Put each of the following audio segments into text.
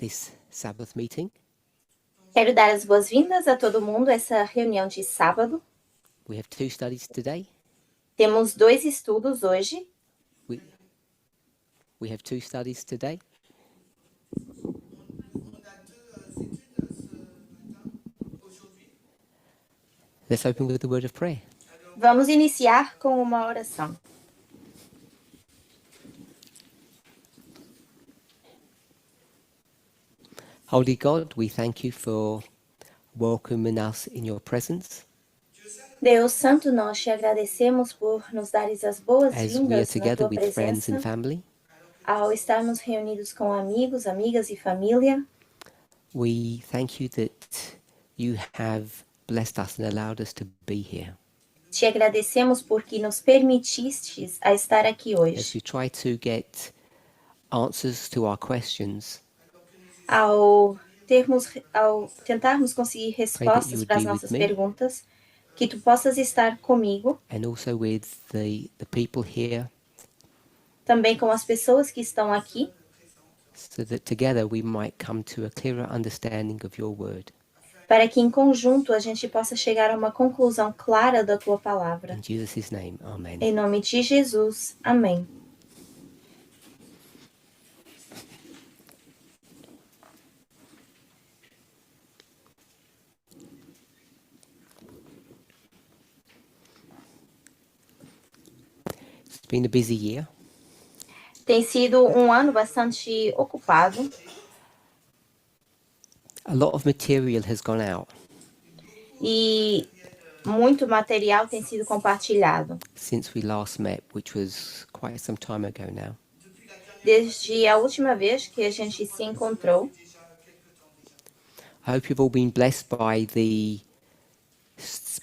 this Sabbath meeting. Quero dar as boas-vindas a todo mundo a essa reunião de sábado. We have two studies today. Temos 2 estudos hoje. We have two studies today. Let's open with the word of prayer. Vamos iniciar com uma oração. Holy God, we thank you for welcoming us in your presence. Deus Santo, nós te agradecemos por nos dares as As we are boas-vindas na together tua with friends and presença, family, ao estarmos reunidos com amigos, amigas e família. we thank you that you have blessed us and allowed us to be here. Te agradecemos porque nos permitistes a estar aqui As hoje. we try to get answers to our questions, Ao tentarmos conseguir respostas would para as be with nossas me. perguntas, que tu possas estar comigo, and also with the people here, também com as pessoas que estão aqui, so that together we might come to a clearer understanding of your word. para que em conjunto a gente possa chegar a uma conclusão clara da tua palavra. In Jesus' name, amen. Em nome de Jesus, amém. It's been a busy year. Tem sido um ano bastante ocupado. A lot of material has gone out E muito material tem sido compartilhado. since we last met, which was quite some time ago now. Desde a última vez que a gente se encontrou, I hope you've all been blessed by the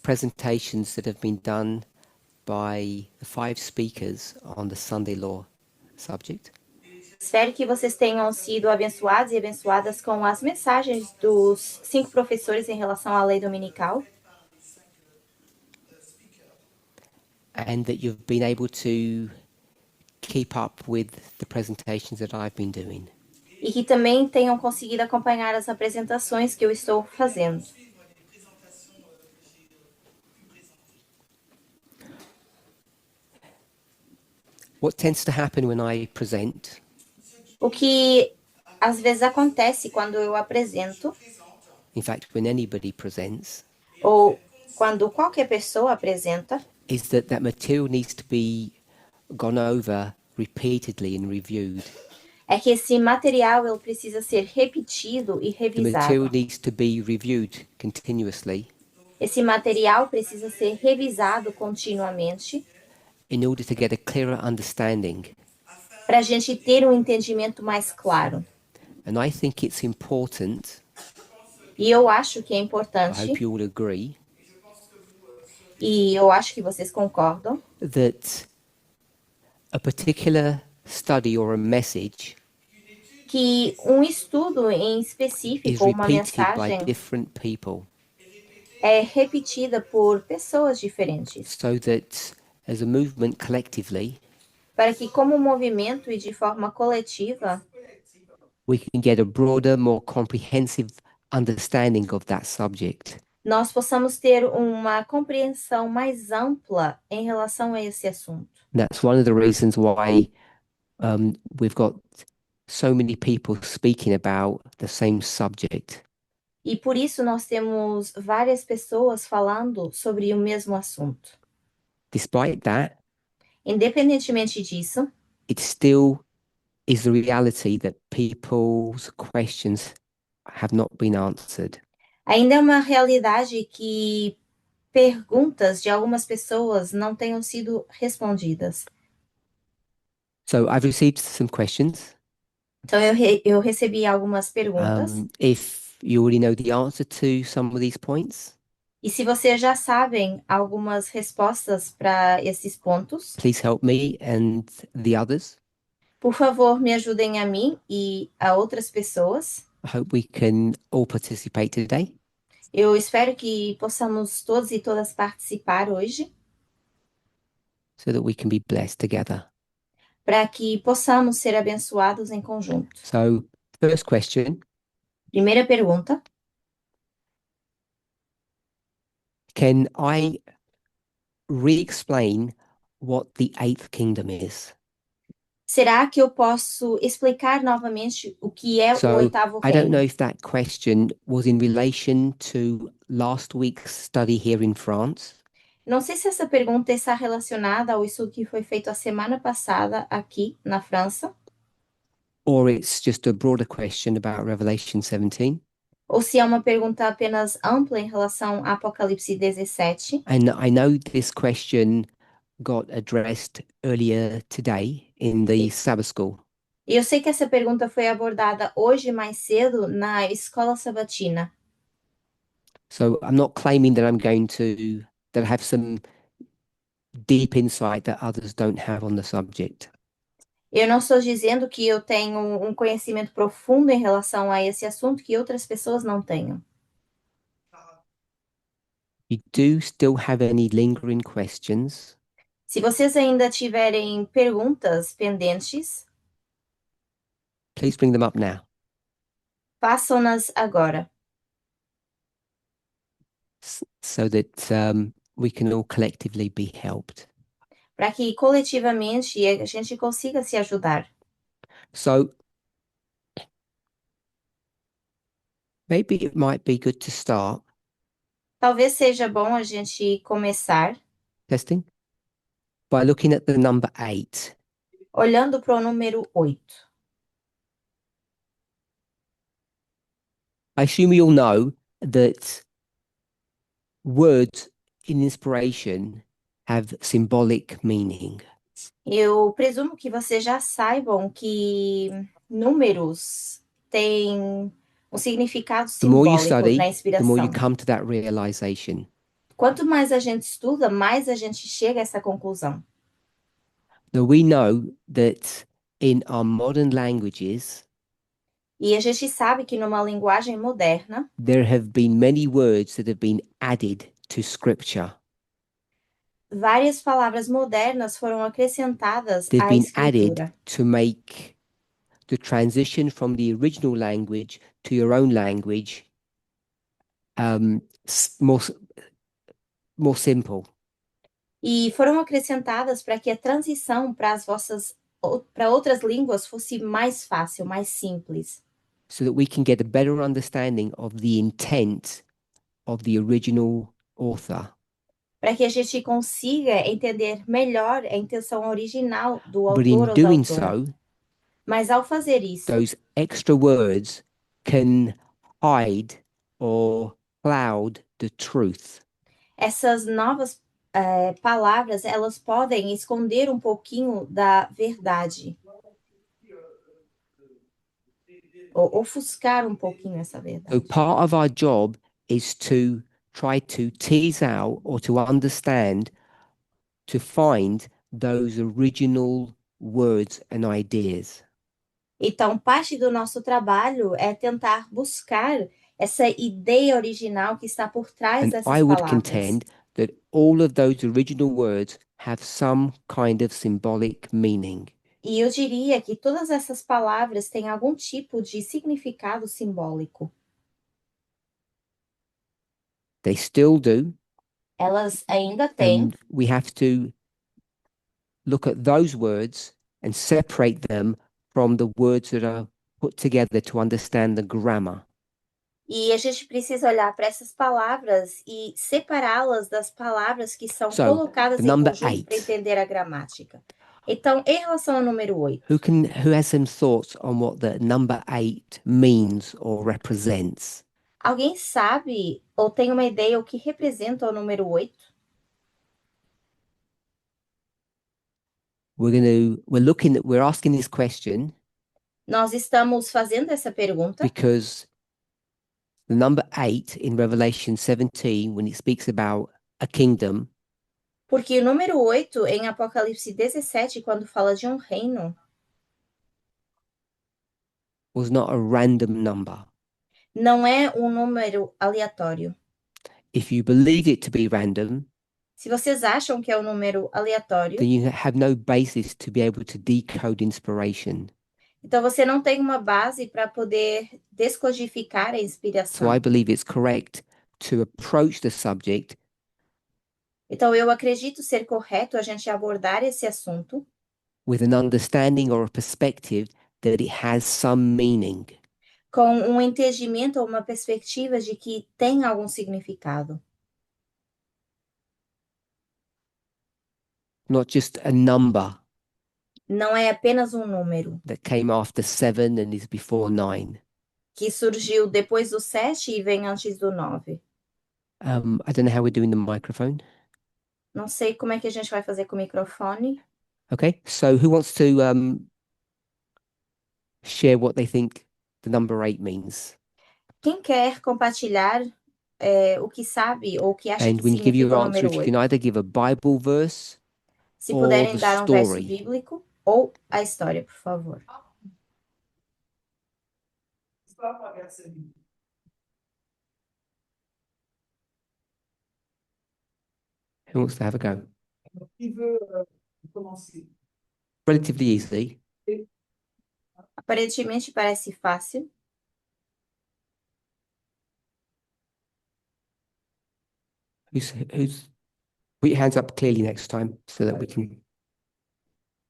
presentations that have been done by the 5 speakers on the Sunday law subject. espero que vocês tenham sido abençoados e abençoadas com as mensagens dos 5 professores em relação à lei dominical. And that you've been able to keep up with the presentations that I've been doing. E que também tenham conseguido acompanhar as apresentações que eu estou fazendo. What tends to happen when I present O que às vezes acontece quando eu apresento, in fact, when anybody presents, ou quando qualquer pessoa apresenta, is that material needs to be gone over repeatedly and reviewed. é que esse material ele precisa ser repetido e The material revisado. needs to be reviewed continuously Esse material precisa ser revisado continuamente in order to get a clearer understanding. para a gente ter um entendimento mais claro. And I think it's important, E eu acho que é I importante, hope you all agree, e eu acho que vocês concordam, that a particular study or a message que um estudo em is específico, uma repeated by mensagem, different people, é repetida por pessoas diferentes, so that as a movement collectively, para que como movimento e de forma coletiva, we can get a broader, more comprehensive understanding of that subject. nós possamos ter uma compreensão mais ampla em relação a esse assunto. That's one of the reasons why we've got so many people speaking about the same subject. E por isso nós temos várias pessoas falando sobre o mesmo assunto. Despite that, Independentemente disso, it still is the reality that people's questions have not been answered. ainda é uma realidade que perguntas de algumas pessoas não tenham sido respondidas. So I've received some questions. Então, eu recebi algumas perguntas. If you already know the answer to some of these points, E se vocês já sabem algumas respostas para esses pontos, please help me and the others. por favor, me ajudem a mim e a outras pessoas. I hope we can all participate today. Eu espero que possamos todos e todas participar hoje, so that we can be blessed together. para que possamos ser abençoados em conjunto. So, first question, Primeira pergunta: Can I re-explain what the eighth kingdom is? será que eu posso explicar novamente o que é o So oitavo I don't know reino? if that question was in relation to last week's study here in France, Não sei se essa pergunta está relacionada ao estudo que foi feito a semana passada aqui na França, or it's just a broader question about Revelation 17. ou se é uma pergunta apenas ampla em relação a Apocalipse 17. And I know this question got addressed earlier today in the E Sabbath school. e eu sei que essa pergunta foi abordada hoje mais cedo na escola sabatina. So I'm not claiming that that I have some deep insight that others don't have on the subject. Eu não estou dizendo que eu tenho um conhecimento profundo em relação a esse assunto que outras pessoas não tenham. You do still have any lingering questions, Se vocês ainda tiverem perguntas pendentes, please bring them up now façam-nas agora, so that we can all collectively be helped. para que coletivamente a gente consiga se ajudar. So maybe it might be good to start Talvez seja bom a gente começar testing by looking at the number 8. olhando para o número 8. I assume you all know that words in inspiration have symbolic meaning. Eu presumo que vocês já saibam que números têm um significado The more you simbólico na study, the more you inspiração. come to that realization. Quanto mais a gente estuda, mais a gente chega a essa conclusão. Now we know that in our modern languages, E a gente sabe que numa linguagem moderna, there have been many words that have been added to scripture. várias palavras modernas foram acrescentadas They've à been added escritura. to make the transition from the original language to your own language um, more simple. E foram acrescentadas para que a transição para as vossas para outras línguas fosse mais fácil, mais simples, so that we can get a better understanding of the intent of the original author. para que a gente consiga entender melhor a intenção original do But in autor ou da doing autora. so, Mas ao fazer isso, those extra words can hide or cloud the truth. essas novas palavras, elas podem esconder um pouquinho da verdade, ou ofuscar um pouquinho essa So verdade. part of our job is to try to tease out or to understand, to find those original words and ideas. Então, parte do nosso trabalho é tentar buscar essa ideia original que está por trás And I dessas would palavras. contend that all of those original words have some kind of symbolic meaning. E eu diria que todas essas palavras têm algum tipo de significado simbólico. They still do. Elas ainda têm, And we have to look at those words and separate them from the words that are put together to understand the grammar. e a gente precisa olhar para essas palavras e separá-las das palavras que são So, colocadas the em number conjunto para 8. entender a gramática. Então, em relação ao número 8, Who has some thoughts on what the number 8 means or represents? alguém sabe ou tem uma ideia o que representa o número 8? We're asking this question Nós estamos fazendo essa pergunta because the number 8 in Revelation 17, when it speaks about a kingdom, porque o número 8 em Apocalipse 17, quando fala de um reino, was not a random number. não é um número aleatório. If you believe it to be random, Se vocês acham que é um número aleatório, then you have no basis to be able to decode inspiration. Então você não tem uma base para poder descodificar a So I inspiração. believe it's correct to approach the subject Então eu acredito ser correto a gente abordar esse assunto with an understanding or a perspective that it has some meaning. com um entendimento ou uma perspectiva de que tem algum significado. Not just a number Não é apenas um número that came after 7 and is before 9. que surgiu depois do 7 e vem antes do 9. I don't know how we're doing the microphone. Não sei como é que a gente vai fazer com o microfone. Okay, so who wants to share what they think the number 8 means? Quem quer compartilhar o que sabe ou o que acha And que when you give significa your o answer, número if you can 8? either give a Bible verse Se or the puderem dar um verso story. bíblico ou a história, por favor. Who wants to have a go? Relatively easy. Aparentemente parece fácil. Who's put your hands up clearly next time so that we can.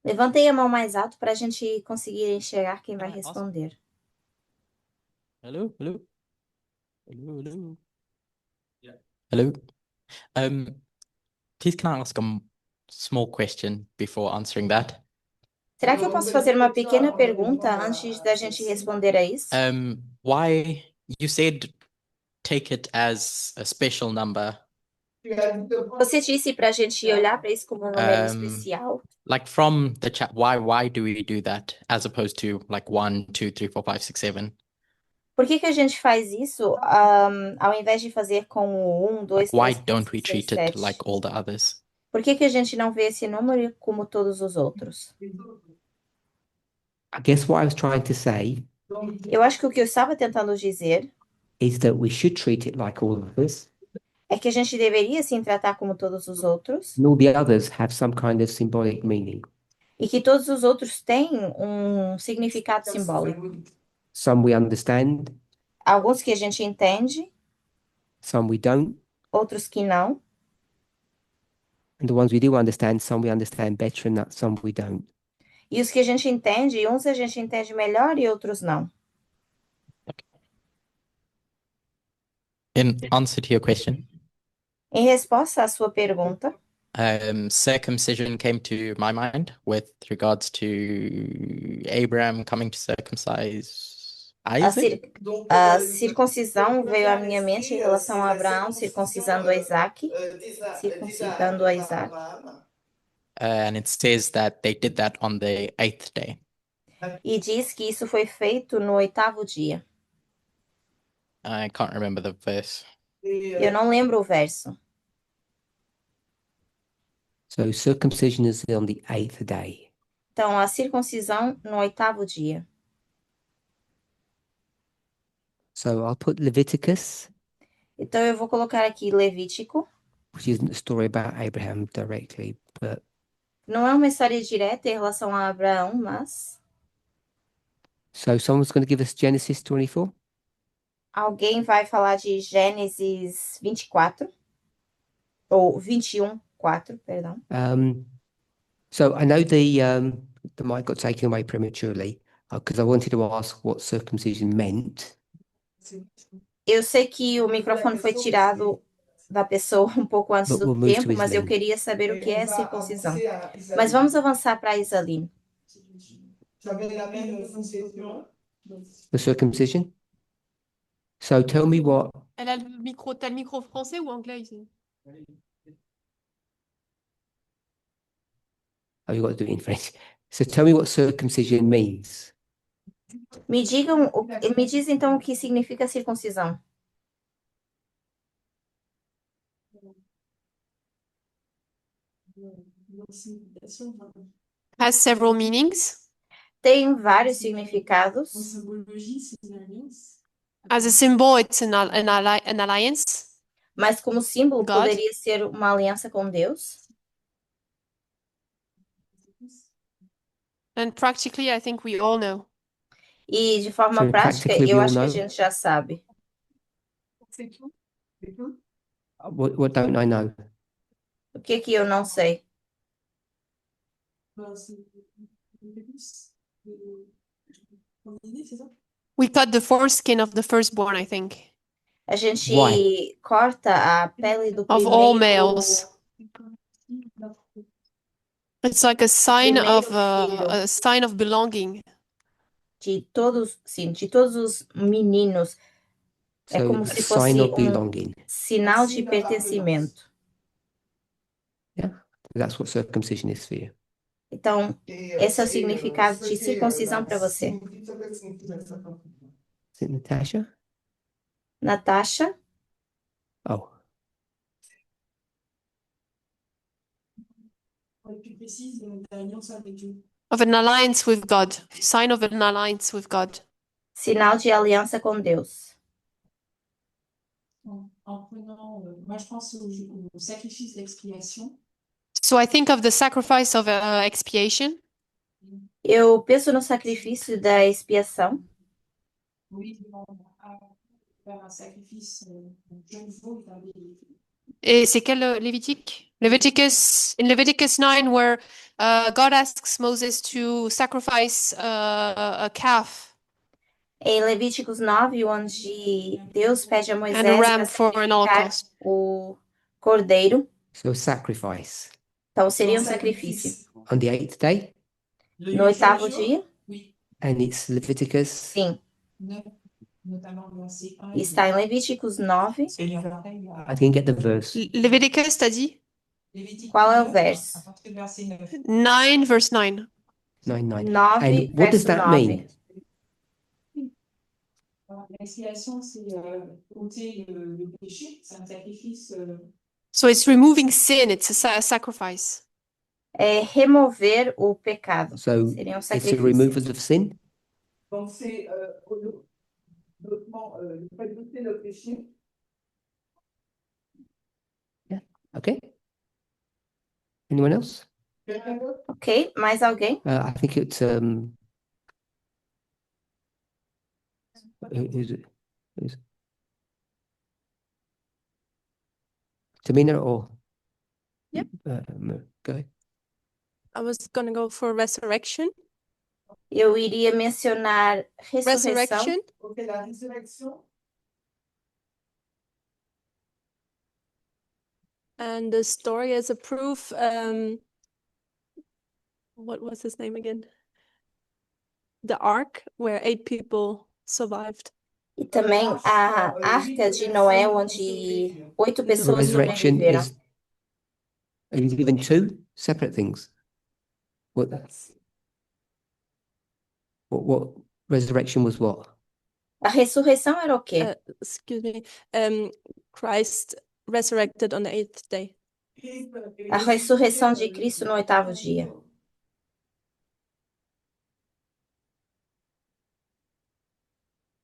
Levantem a mão mais alto para a gente conseguir enxergar quem vai Awesome. responder. Hello, hello, hello, hello. Yeah. Hello. Please can I ask a small question before answering that? Será que eu posso fazer uma pequena pergunta antes da gente responder a isso? Why you said take it as a special number, Você disse para a gente olhar para isso como um número Um, especial. like from the chat. Why do we do that as opposed to like 1, 2, 3, 4, 5, 6, 7? Por que que a gente faz isso, ao invés de fazer com o 1, 2, Like why 3, 4, don't we 5, 6, treat it 7? like all the others? Por que que a gente não vê esse número como todos os outros? I guess what I was trying to say Eu acho que o que eu estava tentando dizer is that we should treat it like all of us, é que a gente deveria sim tratar como todos os outros and all the others have some kind of symbolic meaning. e que todos os outros têm um significado simbólico. Some we understand, Alguns que a gente entende, some we don't, outros que não. and the ones we do understand, some we understand better, and that some we don't. E os que a gente entende, uns a gente entende melhor e outros não. In answer to your question, Em resposta à sua pergunta, circumcision came to my mind with regards to Abraham coming to circumcise a, Isaac. a circuncisão veio à minha mente em relação a Abraão circuncisando a Isaac, circuncidando a Isaac. And it says that they did that on the 8th day. E diz que isso foi feito no 8º dia. I can't remember the verse. Eu não lembro o verso. So circumcision is on the 8th day. Então, a circuncisão no 8º dia. So I'll put Leviticus, Então, eu vou colocar aqui Levítico. which isn't a story about Abraham directly, but Não é uma história direta em relação a Abraão, mas so someone's going to give us Genesis 24. alguém vai falar de Gênesis 24, ou 21, 4, perdão. So I know the mic got taken away prematurely because I wanted to ask what circumcision meant. Eu sei que o microfone foi tirado da pessoa um pouco antes But do we'll move to tempo, mas eu Isleen. queria saber o que é circuncisão. Mas vamos avançar para a Isaline. The circumcision. So tell me what. Elle a t'as le micro français ou anglais ici? Oh, you got to do it in French. So tell me what circumcision means. Me diz então o que significa circuncisão. Has several meanings. Tem vários significados. As a symbol, it's an alliance. Mas como símbolo God. poderia ser uma aliança com Deus. And practically, I think we all know. E de forma So prática, practically, eu we all acho que a know. gente já sabe. What don't I know? O que que eu não sei? We cut the foreskin of the firstborn, I think, A gente Why? corta a pele do of all primeiro, males. It's like a sign of Primeiro a sign of belonging. de todos, sim, de todos os meninos. É So como a se sign fosse of belonging. sinal de pertencimento. Yeah, that's what circumcision is for you. Então, esse é o significado de circuncisão para você. Is it Natasha? Natasha, Oh, Of an alliance with God. Sign of an alliance with God. sinal de aliança com Deus. So I think of the sacrifice of expiation. Eu penso no sacrifício da expiação. Et c'est quel Lévitique? In Leviticus 9, where God asks Moses to sacrifice a calf Em Levíticos 9, onde Deus pede a and a Moisés ram para for an sacrificar holocaust. o cordeiro. so sacrifice. Então, seria um sacrifício. On the 8th day, No 8º dia, and it's Leviticus. sim. Está em Levíticos 9. I didn't get the verse. Leviticus, t'as dit? Qual é o verso? 9, verse 9. 9:9. 9, And what does verso that 9. mean? So it's removing sin, it's a sacrifice. É remover o pecado. So Seria um it's the sacrifício. removals of sin. Okay. Anyone else? Ok, mais alguém? I think it's who's it? Tamina or Yep. Go ahead. I was gonna go for resurrection. Eu iria mencionar ressurreição. Resurrection. And the story as a proof. What was his name again? The Ark, where 8 people survived. E também a Arca de Noé, onde 8 The pessoas resurrection sobreviveram. is. Are you given two separate things? What resurrection was what? A ressurreição era o quê? Excuse me. Christ resurrected on the 8th day. A ressurreição de Cristo no 8º dia.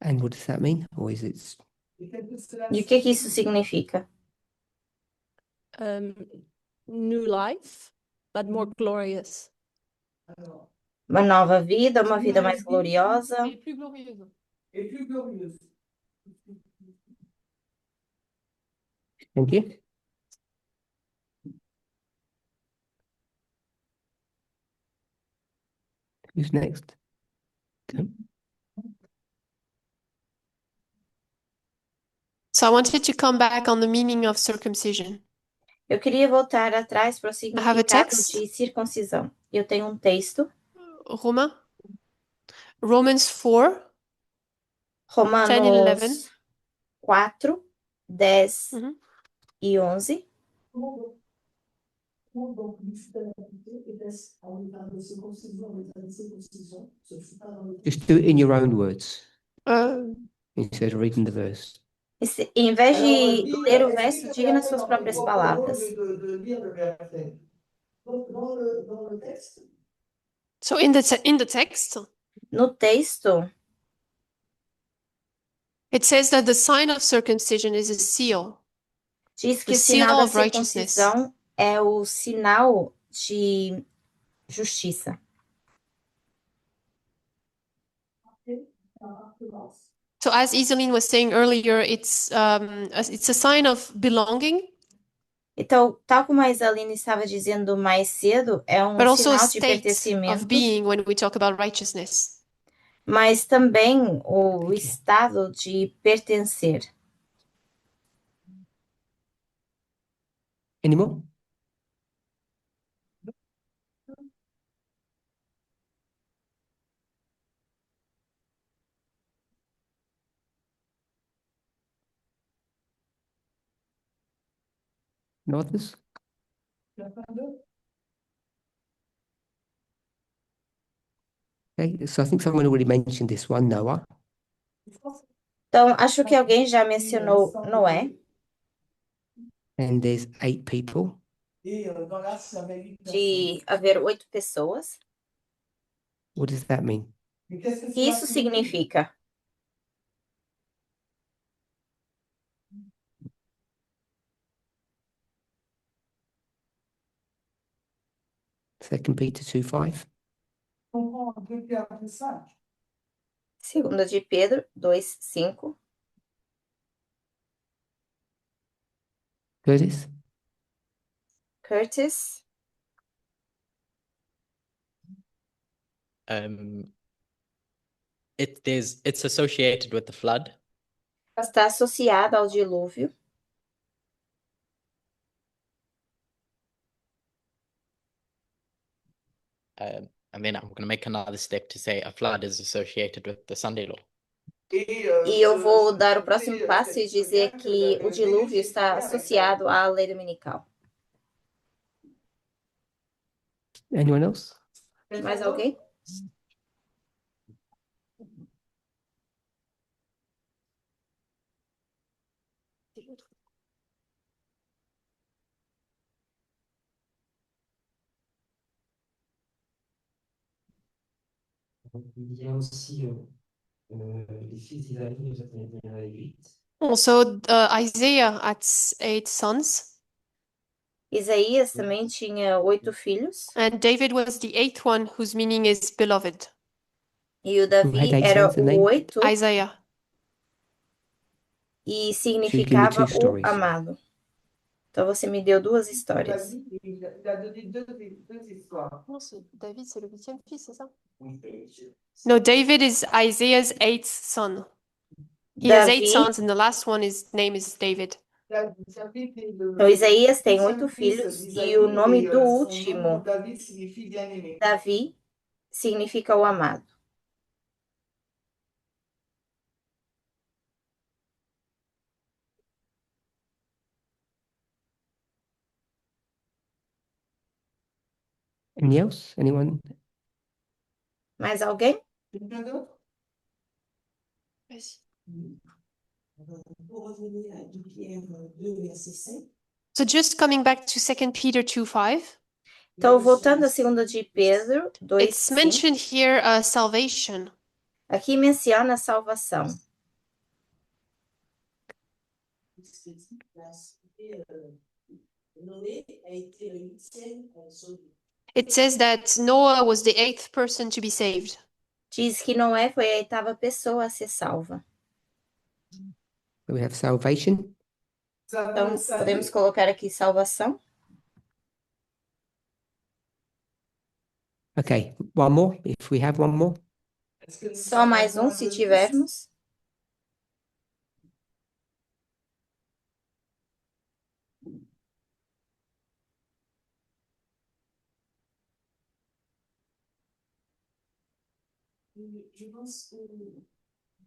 And what does that mean? Or is it? E o que que isso significa? New life, but more glorious. Uma nova vida, uma vida mais gloriosa. Et plus glorieuse. Thank you. Who's next? Okay. So I wanted to come back on the meaning of circumcision. Eu queria voltar atrás para o have a significado text. de circuncisão. Eu tenho um texto, Romains 4, 10 and 11. Romanos 4, 10 Mhm. e 11. Just do it in your own words Uh, instead of reading the verse. Em vez de ler o verso, diga nas suas próprias palavras. so in the text, No texto, it says that the sign of circumcision is a seal. diz que The o sinal seal da of righteousness. circuncisão é o sinal de justiça. So as Iselin was saying earlier, it's a sign of belonging, Então, tal como a Isaline estava dizendo mais cedo, é um but also a sinal de state of pertencimento, being when we talk about righteousness. mas também o estado de pertencer. Any more? No others? Okay, so I think someone already mentioned this one, Noah. Então, acho que alguém já mencionou Noé, And there's 8 people. de haver 8 pessoas. What does that mean? O que isso significa? Second Peter 2:5. Segunda de Pedro 2:5. Curtis? Curtis, It's associated with the flood. está associado ao dilúvio. And then I'm going to make another step to say a flood is associated with the Sunday law. E eu vou dar o próximo passo e dizer que o dilúvio está associado à lei dominical. Anyone else? Mais alguém? Il y a aussi les fils d'Isaïe, nous avons bien 8. Also, Isaiah had 8 sons, Isaías também tinha 8 filhos. and David was the 8th one, whose meaning is beloved. E o Davi Who had 8 era sons, the o name? 8 Isaiah. e give me significava 2 o stories. amado. Então você me deu 2 histórias. Il a donné deux histoires. Non, David, c'est le 8e fils, c'est ça? Oui. No, David is Isaiah's 8th son. He has 8 Davi, sons, and the last one, his name is David. então Isaías tem 8 filhos e o nome do último, David signifie bien-aimé. Davi, significa o amado. Anyone else? Anyone? Mais alguém? Quelqu'un d'autre? Vas-y. Pour revenir à 2 Pierre 2, verset 5. So just coming back to 2 Peter 2:5, Então, voltando a 2 de Pedro 2, it's 5, mentioned here salvation. aqui menciona a salvação. Noé a été le 8e sauvé. It says that Noah was the 8th person to be saved. Diz que Noé foi a 8ª pessoa a ser salva. So we have salvation. Então, podemos colocar aqui salvação. Okay, one more, if we have one more. Só mais um, se tivermos. Je pense au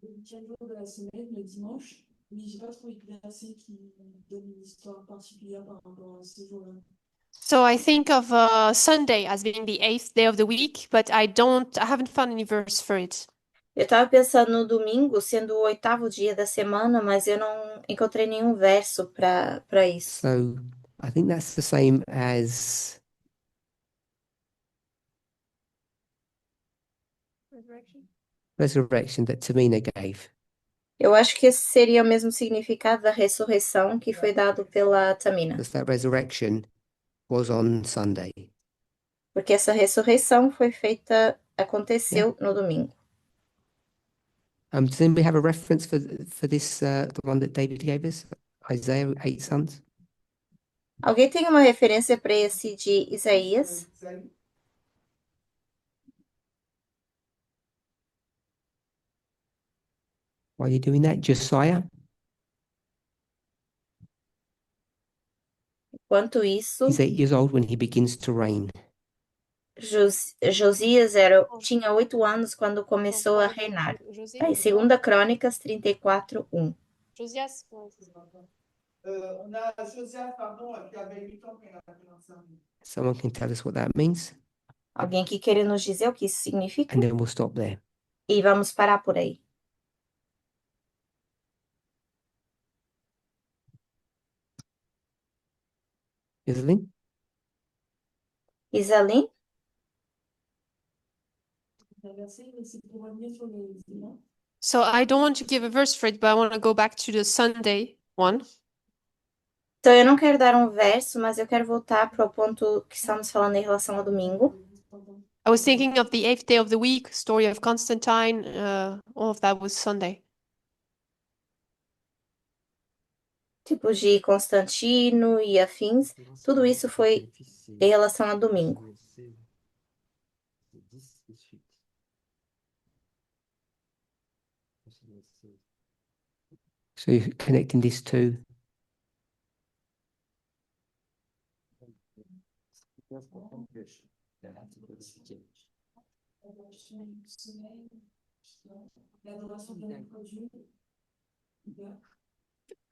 8e jour de la semaine, le dimanche, mais j'ai pas trouvé de verset qui donne une histoire particulière par rapport à ce jour-là. So I think of Sunday as being the 8th day of the week, but I haven't found any verse for it. Eu estava pensando no domingo sendo o 8º dia da semana, mas eu não encontrei nenhum verso para isso. So I think that's the same as resurrection that Tamina gave. Eu acho que esse seria o mesmo significado da ressurreição que foi dado pela Tamina, Because that resurrection was on Sunday. porque essa ressurreição foi feita, aconteceu no domingo. Does anybody have a reference for this, the one that David gave us? Isaiah, 8 sons? Alguém tem uma referência para esse de Isaías? While you're doing that, Josiah, Enquanto isso, he's 8 years old when he begins to reign. Josias tinha 8 anos quando começou a reinar. Aí, 2 Crônicas 34:1. Josias. On a Josias, pardon, qui avait 8 ans quand il a commencé à régner. Someone can tell us what that means, Alguém que queira nos dizer o que isso significa? and then we'll stop there. E vamos parar por aí. Iselin? Isalim? C'est pour revenir sur les dimanches. So I don't want to give a verse for it, but I want to go back to the Sunday one. Então, eu não quero dar um verso, mas eu quero voltar para o ponto que estamos falando em relação ao domingo. I was thinking of the 8th day of the week, story of Constantine, all of that was Sunday. Tipos de Constantino e afins. Tudo isso foi em relação ao domingo. So you're connecting this to L'adoration de notre Dieu.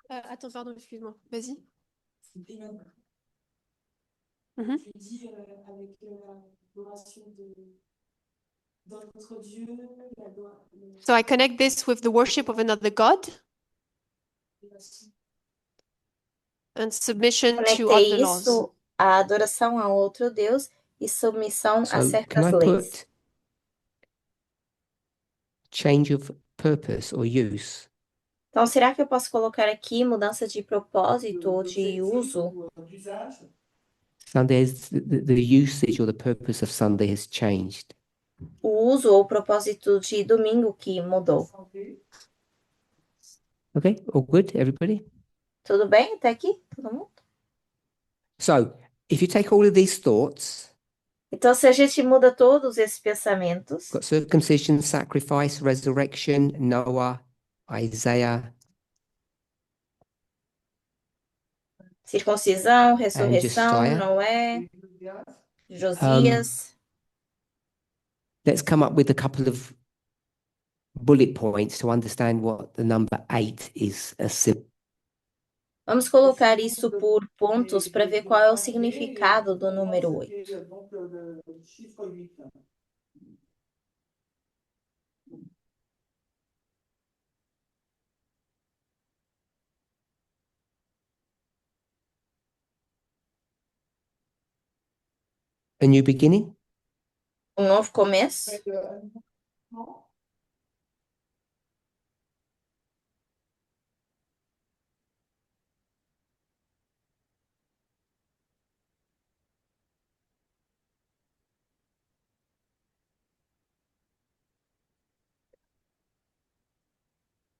Attends, pardon, excuse-moi. Vas-y. Et même, Mhm. je dis avec l'adoration de notre Dieu, So I connect this with the worship of another god and submission to Conectei other laws. isso à adoração a outro Deus e submissão a So can certas I leis. put change of purpose or use? Então, será que eu posso colocar aqui mudança de propósito ou de uso? d'usage. Sunday is the usage or the purpose of Sunday has changed. O uso ou propósito de domingo que mudou. Okay, all good, everybody? Tudo bem até aqui? Todo mundo? So if you take all of these thoughts, Então, se a gente muda todos esses pensamentos, got circumcision, sacrifice, resurrection, Noah, Isaiah, circuncisão, ressurreição, Josiah. Noé, Josias. Let's come up with a couple of bullet points to understand what the number 8 is a symbol. Vamos colocar isso por pontos para ver qual é o significado do número 8. Donc, le chiffre 8. A new beginning, Um novo começo,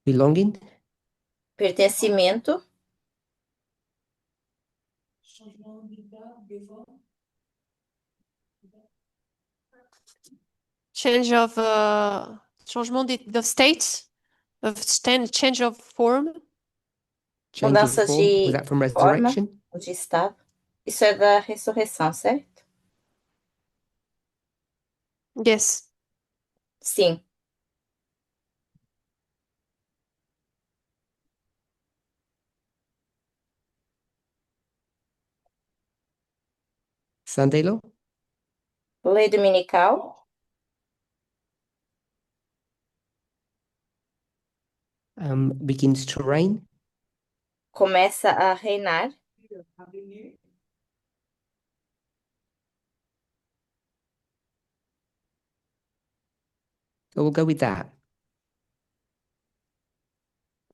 belonging, pertencimento, Changement d'état, d'effort. Change of changement of state, change of form. change Mudança of form. de Was that from forma. resurrection? ou de estado. Isso é da ressurreição, certo? Yes. Sim. Sunday law, Lei dominical, begins to reign. começa a reinar. So we'll go with that.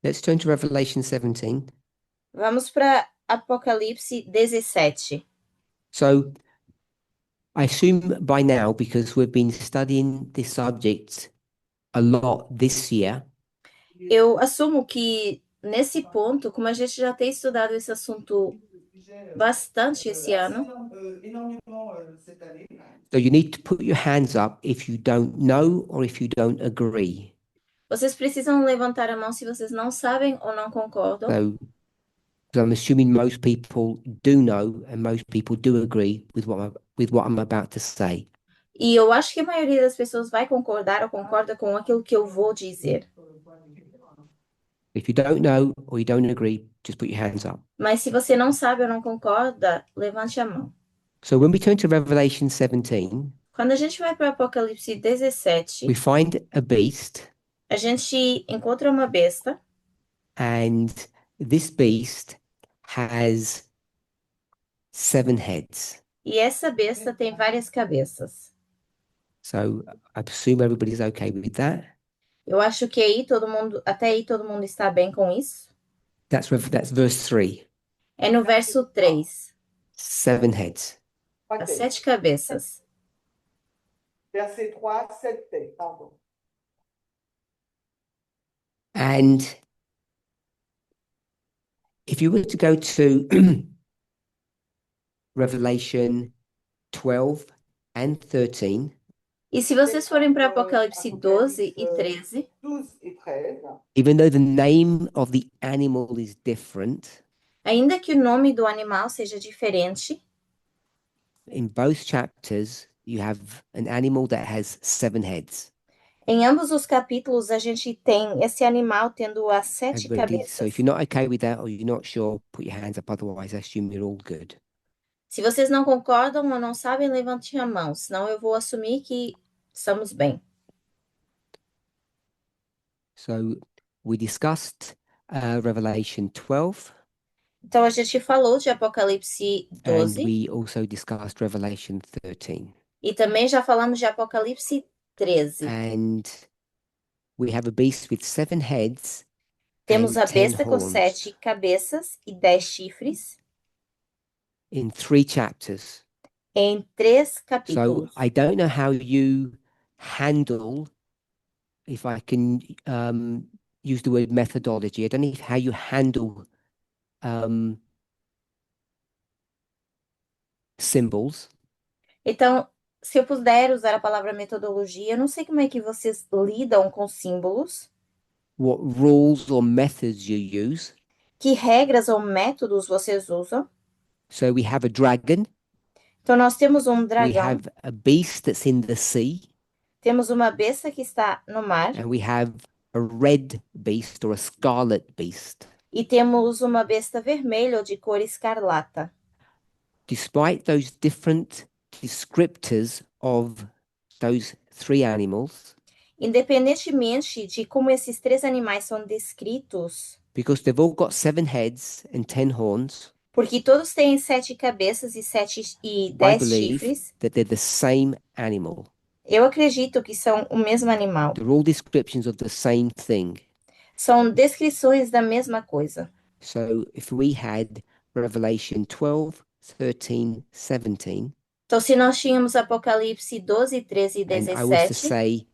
Let's turn to Revelation 17. Vamos para Apocalipse 17. So I assume by now, because we've been studying this subject a lot this year, Eu assumo que nesse ponto, como a gente já tem estudado esse assunto bastante esse ano, So you need to put your hands up if you don't know or if you don't agree. vocês precisam levantar a mão se vocês não sabem ou não concordam. So 'cause I'm assuming most people do know and most people do agree with what I'm about to say. E eu acho que a maioria das pessoas vai concordar ou concorda com aquilo que eu vou dizer. If you don't know or you don't agree, just put your hands up. Mas se você não sabe ou não concorda, levante a mão. So when we turn to Revelation 17, Quando a gente vai para o Apocalipse 17, we find a beast, a gente encontra uma besta and this beast has 7 heads. e essa besta tem várias cabeças. So I assume everybody's okay with that. Eu acho que até aí todo mundo está bem com isso. That's verse 3. É no verso 3, 7 heads. as 7 cabeças. Verset 3, 7, pardon. And if you were to go to Revelation 12 and 13, E se vocês forem para Apocalipse 12 e 13, 12 et 13, even though the name of the animal is different, ainda que o nome do animal seja diferente, in both chapters you have an animal that has 7 heads. em ambos os capítulos a gente tem esse animal tendo as 7 Everybody, so cabeças. if you're not okay with that or you're not sure, put your hands up. Otherwise, I assume you're all good. Se vocês não concordam ou não sabem, levante a mão, senão eu vou assumir que estamos bem. So we discussed Revelation 12, Então a gente falou de Apocalipse and 12 we also discussed Revelation 13. e também já falamos de Apocalipse 13. And we have a beast with 7 heads Temos and a 10 besta com horns 7 cabeças e 10 chifres in 3 chapters. em 3 So capítulos. I don't know how you handle, if I can use the word methodology, I don't know how you handle symbols, Então, se eu puder usar a palavra metodologia, eu não sei como é que vocês lidam com símbolos, what rules or methods you use. que regras ou métodos vocês usam. So we have a dragon, Então, nós temos um we dragão, have a beast that's in the sea, temos uma besta que está no mar and we have a red beast or a scarlet beast. e temos uma besta vermelha ou de cor escarlata. Despite those different descriptors of those 3 animals, Independentemente de como esses 3 animais são descritos, because they've all got 7 heads and 10 horns, porque todos têm 7 cabeças e I 10 believe chifres, that they're the same animal. eu acredito que são o mesmo animal. They're all descriptions of the same thing. São descrições da mesma coisa. So if we had Revelation 12, 13, 17, Então, se nós tínhamos Apocalipse 12, 13 e and I was to 17, say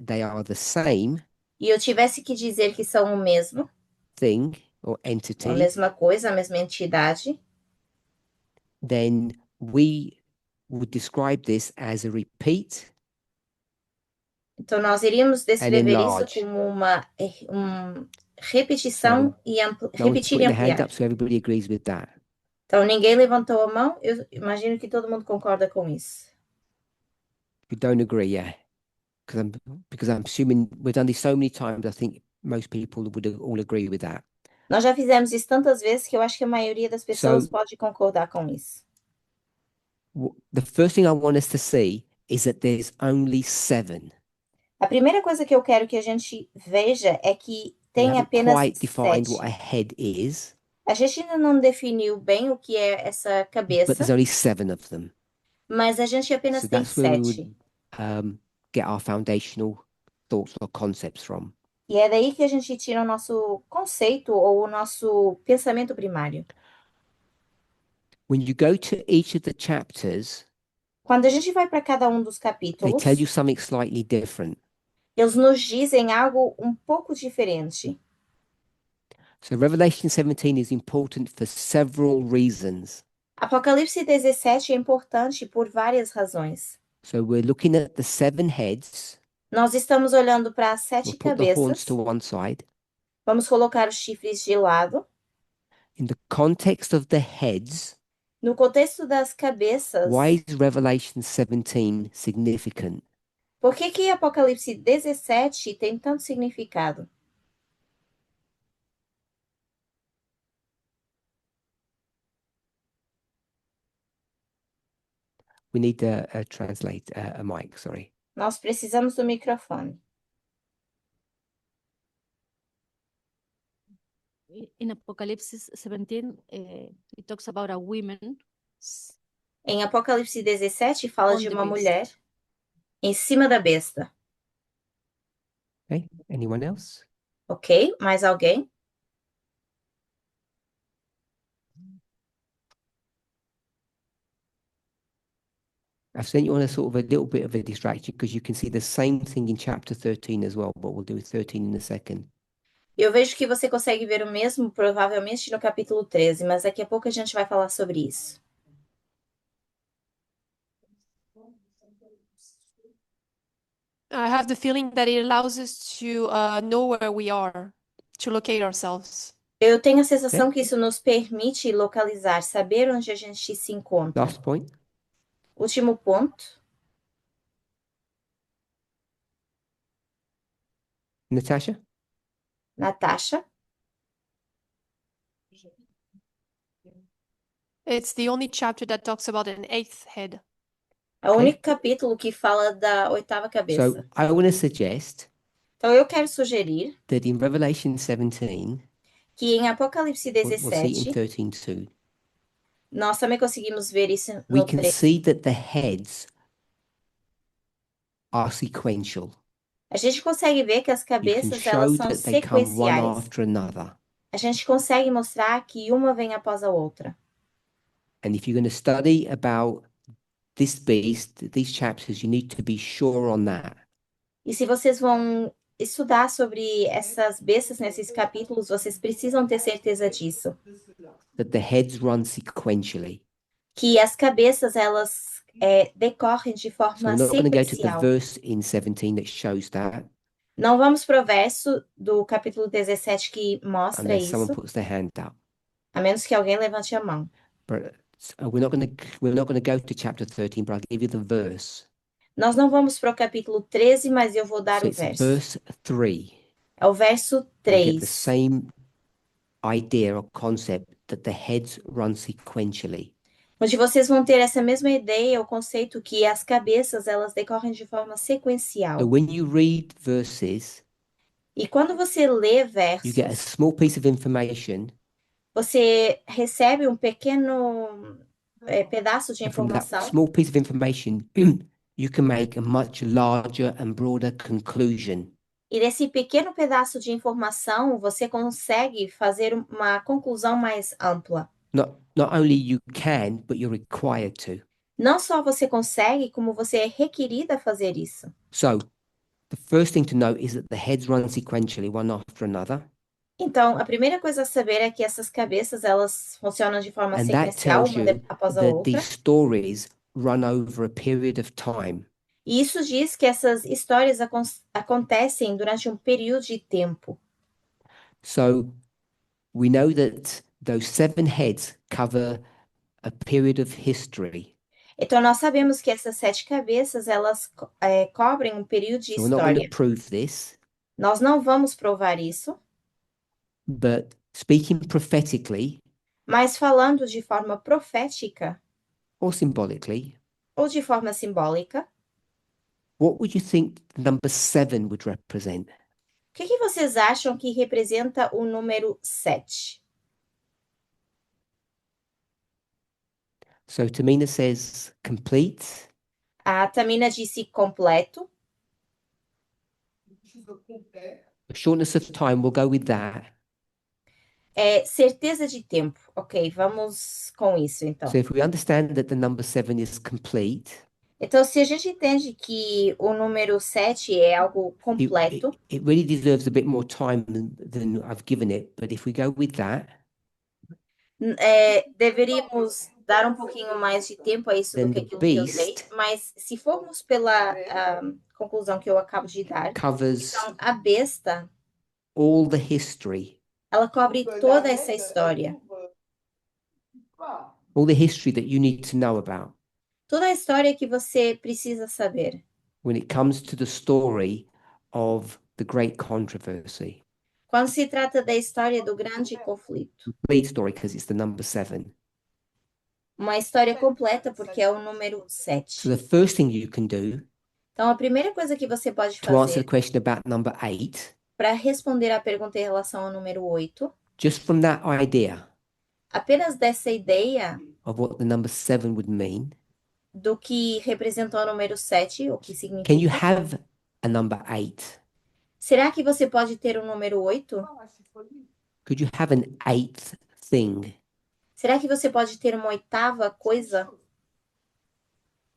they are the same e eu tivesse que dizer que são o mesmo, thing or a entity, mesma coisa, a mesma entidade, then we would describe this as a repeat então nós iríamos descrever isso enlarge. como uma repetição e no one's repetir e putting their hand ampliar. up, so everybody agrees with that. Então, ninguém levantou a mão, eu imagino que todo mundo concorda com isso. If you don't agree, yeah, because I'm assuming we've done this so many times, I think most people would all agree with that. Nós já fizemos isso tantas vezes que eu acho que a maioria das pessoas So- pode concordar com isso. The first thing I want us to see is that there's only 7. A primeira coisa que eu quero que a gente veja é que We tem haven't apenas quite defined 7. what a head is, A gente ainda não definiu bem o que é essa but there's cabeça, only 7 of them. mas a gente apenas So tem that's where we 7. would get our foundational thoughts or concepts from. E é daí que a gente tira o nosso conceito ou o nosso pensamento primário. When you go to each of the chapters, Quando a gente vai para cada um dos they capítulos, tell you something slightly different. eles nos dizem algo um pouco diferente. So Revelation 17 is important for several reasons. Apocalipse 17 é importante por várias razões. So we're looking at the 7 heads. Nós estamos olhando para as We'll 7 put the horns cabeças. to one side. Vamos colocar os chifres de lado. In the context of the heads, No contexto das cabeças, why is Revelation 17 significant? por que que Apocalipse 17 tem tanto significado? We need a translate, a mic, sorry. Nós precisamos do microfone. In Apocalypse 17, it talks about a woman Em Apocalipse 17 fala on de the uma beast. mulher em cima da besta. Okay, anyone else? Ok? Mais alguém? I've sent you on a sort of a little bit of a distraction because you can see the same thing in chapter 13 as well, but we'll do 13 in a second. Eu vejo que você consegue ver o mesmo, provavelmente, no capítulo 13, mas daqui a pouco a gente vai falar sobre isso. I have the feeling that it allows us to know where we are, to locate ourselves. Eu tenho a sensação que isso nos permite localizar, saber onde a gente se encontra. Last point. Último ponto. Natasha? Natasha. It's the only chapter that talks about an eighth head. É o único capítulo que fala da 8ª cabeça. So I want to suggest Então, eu quero sugerir that in Revelation 17, que em Apocalipse we'll see it in 17, 13 too, nós também conseguimos ver isso we no can 13. see that the heads are sequential. A gente consegue ver que as You can cabeças, show elas são that they come one sequenciais. after another. A gente consegue mostrar que uma vem após a outra. And if you're going to study about this beast, these chapters, you need to be sure on that. E se vocês vão estudar sobre essas bestas nesses capítulos, vocês precisam ter certeza disso. That the heads run sequentially. Que as cabeças, elas decorrem de So forma we're not going to go to the sequencial. verse in 17 that shows that, Não vamos pro verso do capítulo 17 que mostra unless someone isso, puts their hand up. a menos que alguém levante a mão. But we're not going to go to chapter 13, but I'll give you the verse. Nós não vamos pro capítulo 13, mas eu vou dar So o it's verso. verse 3. É o verso You get the 3. same idea or concept that the heads run sequentially. Onde vocês vão ter essa mesma ideia, o conceito que as cabeças, elas decorrem de forma sequencial. So when you read verses, E quando você lê you get a versos, small piece of information, você recebe um pequeno pedaço de and from that informação, small piece of information, you can make a much larger and broader conclusion. e desse pequeno pedaço de informação, você consegue fazer uma conclusão mais ampla. Not only you can, but you're required to. Não só você consegue, como você é requerida a fazer isso. So the first thing to note is that the heads run sequentially, one after another. Então, a primeira coisa a saber é que essas cabeças, elas funcionam de forma And that sequencial, tells uma you após a that outra. these stories run over a period of time. E isso diz que essas histórias acontecem durante um período de tempo. So we know that those 7 heads cover a period of history. Então, nós sabemos que essas 7 cabeças, elas cobrem um período de So we're not going to história. prove this, Nós não vamos provar isso, but speaking prophetically mas falando de forma profética or symbolically, ou de forma simbólica, what would you think the number 7 would represent? o que vocês acham que representa o número 7? So Tamina says complete. A Tamina disse completo. Shortness of time, we'll go with that. Certeza de tempo. Ok, vamos com isso então. So if we understand that the number 7 is complete, Então, se a gente entende que o número 7 é algo It, completo, it really deserves a bit more time than I've given it, but if we go with that, deveríamos dar um pouquinho mais de tempo a isso do then que the aquilo que eu dei, beast mas se formos pela conclusão que eu acabo de dar, covers então a besta, all the history, ela cobre toda essa história, all the history that you need to know about toda a história que você precisa saber. when it comes to the story of the great controversy. Quando se trata da história do grande conflito. Complete story because it's the number 7. Uma história completa porque é o número So 7. the first thing you can do Então, a primeira coisa que você pode to answer fazer the question about number 8, para responder à pergunta em relação ao número 8, just from that idea apenas dessa ideia of what the number 7 would mean, do que representou o número 7, o que can you significa. have a number 8? Será que você pode ter o número 8? Could you have an 8th thing? Será que você pode ter uma oitava coisa?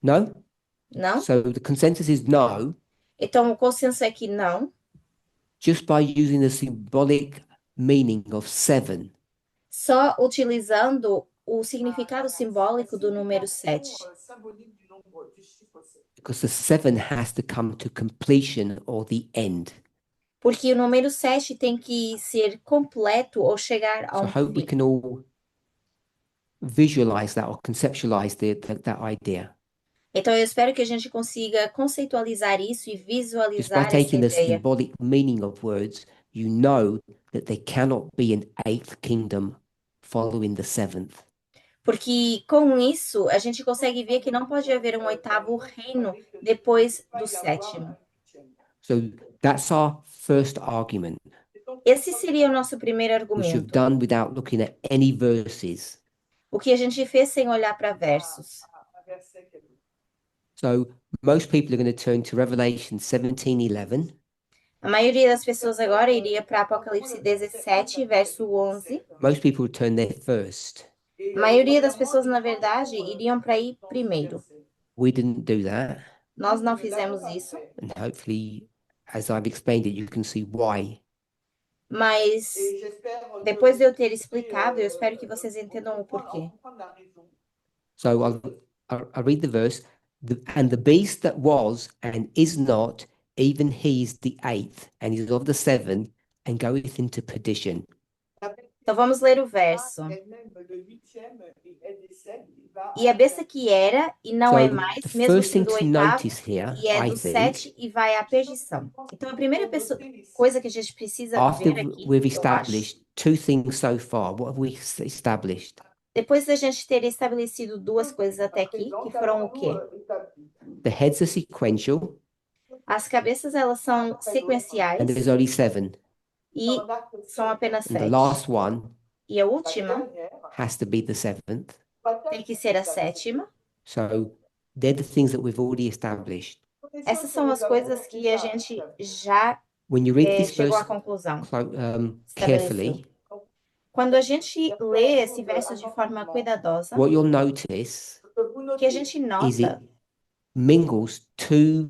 No? Não? So the consensus is no, Então, o consenso é que não. just by using the symbolic meaning of 7. Só utilizando o significado simbólico do número 7. Because the 7 has to come to completion or the end. Porque o número 7 tem que ser completo ou chegar a So I hope we fim. can all visualize that or conceptualize that idea. Então, eu espero que a gente consiga conceitualizar isso e Just by visualizar essa taking the ideia. symbolic meaning of words, you know that there cannot be an 8th kingdom following the 7th. Porque com isso, a gente consegue ver que não pode haver um oitavo reino depois do 7º. So that's our first argument, Esse seria o nosso primeiro which you've argumento. done without looking at any verses. O que a gente fez sem olhar para versos. So most people are going to turn to Revelation 17:11. A maioria das pessoas agora iria para Apocalipse 17, verso 11. Most people would turn there first. A maioria das pessoas, na verdade, iriam para ir primeiro. We didn't do that. Nós não fizemos isso, And hopefully, as I've explained it, you can see why. mas depois de eu ter explicado, eu espero que vocês entendam o porquê. So I'll read the verse. And the beast that was and is not, even he is the 8th, and is of the 7, and goeth into perdition. Então vamos ler o verso. E a besta que era e não é So mais, the mesmo first thing sendo o to oitavo, notice here, e é I do think, 7 e vai à perdição. Então a primeira coisa que a gente precisa after ver aqui, we've eu acho, established two things so far, what have we established? depois da gente ter estabelecido duas coisas até aqui, que foram o quê? The heads are sequential, As cabeças, elas são sequenciais and there's only 7. e são apenas And the 7. last one E a última has to be the 7th. tem que ser a 7ª. So they're the things that we've already established. Essas são as coisas que a gente já When you read this chegou à verse conclusão. carefully, Quando a gente lê esse verso de forma cuidadosa, what you'll notice o que a gente is it nota mingles two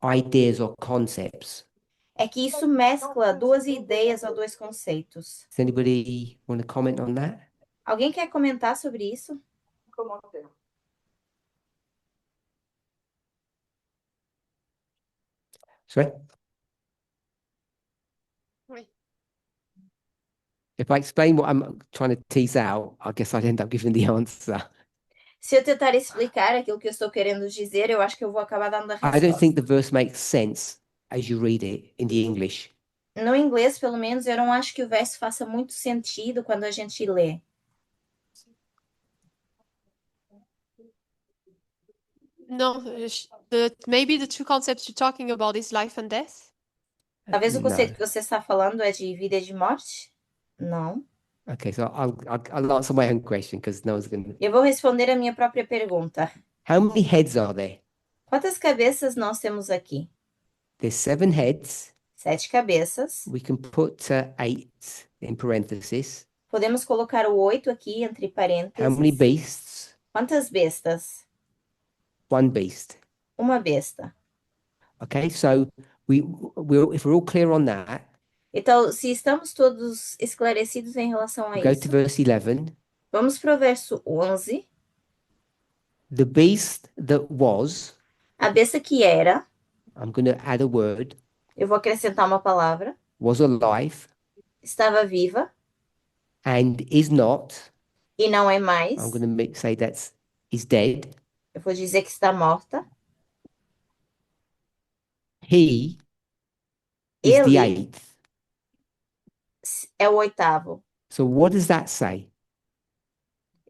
ideas or concepts. é que isso mescla duas ideias ou dois conceitos. Does anybody want to comment on that? Alguém quer comentar sobre isso? Sorry? Oui. If I explain what I'm trying to tease out, I guess I'd end up giving the answer. Se eu tentar explicar aquilo que eu estou querendo dizer, eu acho que eu vou acabar dando a I don't resposta. think the verse makes sense as you read it in the English. No inglês, pelo menos, eu não acho que o verso faça muito sentido quando a gente lê. No, maybe the two concepts you're talking about is life and death. Talvez o No. conceito que você está falando é de vida e de morte? Não. Okay, so I'll answer my own question because no one's going to. Eu vou responder a minha própria pergunta. How many heads are there? Quantas cabeças nós temos aqui? There's 7 heads. 7 cabeças. We can put 8 in parenthesis. Podemos colocar o 8 aqui entre How many parênteses. beasts? Quantas bestas? one beast. uma besta. Okay, so if we're all clear on that, Então, se estamos todos esclarecidos em relação a we go isso, to verse 11. vamos para o verso 11. The beast that was, A besta que era, I'm going to add a word, eu vou acrescentar uma palavra, was alive estava viva and is not. e não é mais. I'm going to say is dead. Eu vou dizer que está morta. He is the Ele eighth. é o oitavo. So what does that say?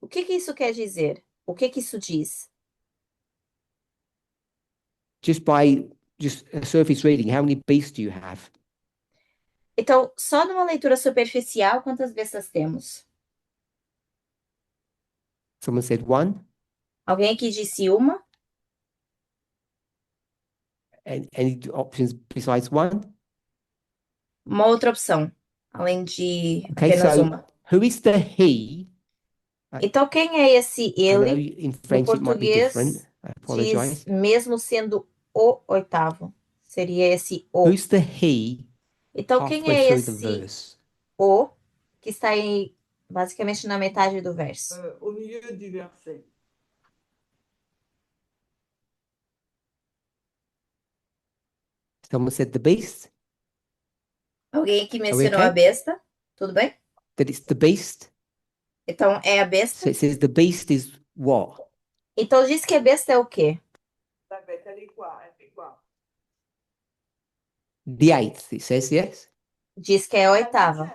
O que que isso quer dizer? O que que isso diz? Just by a surface reading, how many beasts do you have? Então, só numa leitura superficial, quantas bestas temos? Someone said one. Alguém aqui disse uma? And any options besides one? Uma outra opção, além de Okay, apenas so uma. who is the he? Então, quem é esse I know ele? in French it might be different. português, I apologize. Diz mesmo sendo o oitavo. Seria esse o. Who's the he Então, quem halfway é through the esse verse? o que está aí basicamente na metade do verso? Au milieu du verset. Someone said the beast. Alguém aqui we mencionou okay? a besta? Tudo bem? That it's the beast. Então, é a So besta. it says the beast is what? Então, diz que a besta é o quê? La bête, elle est quoi? Elle fait quoi? The eighth. It says yes. Diz que é a oitava.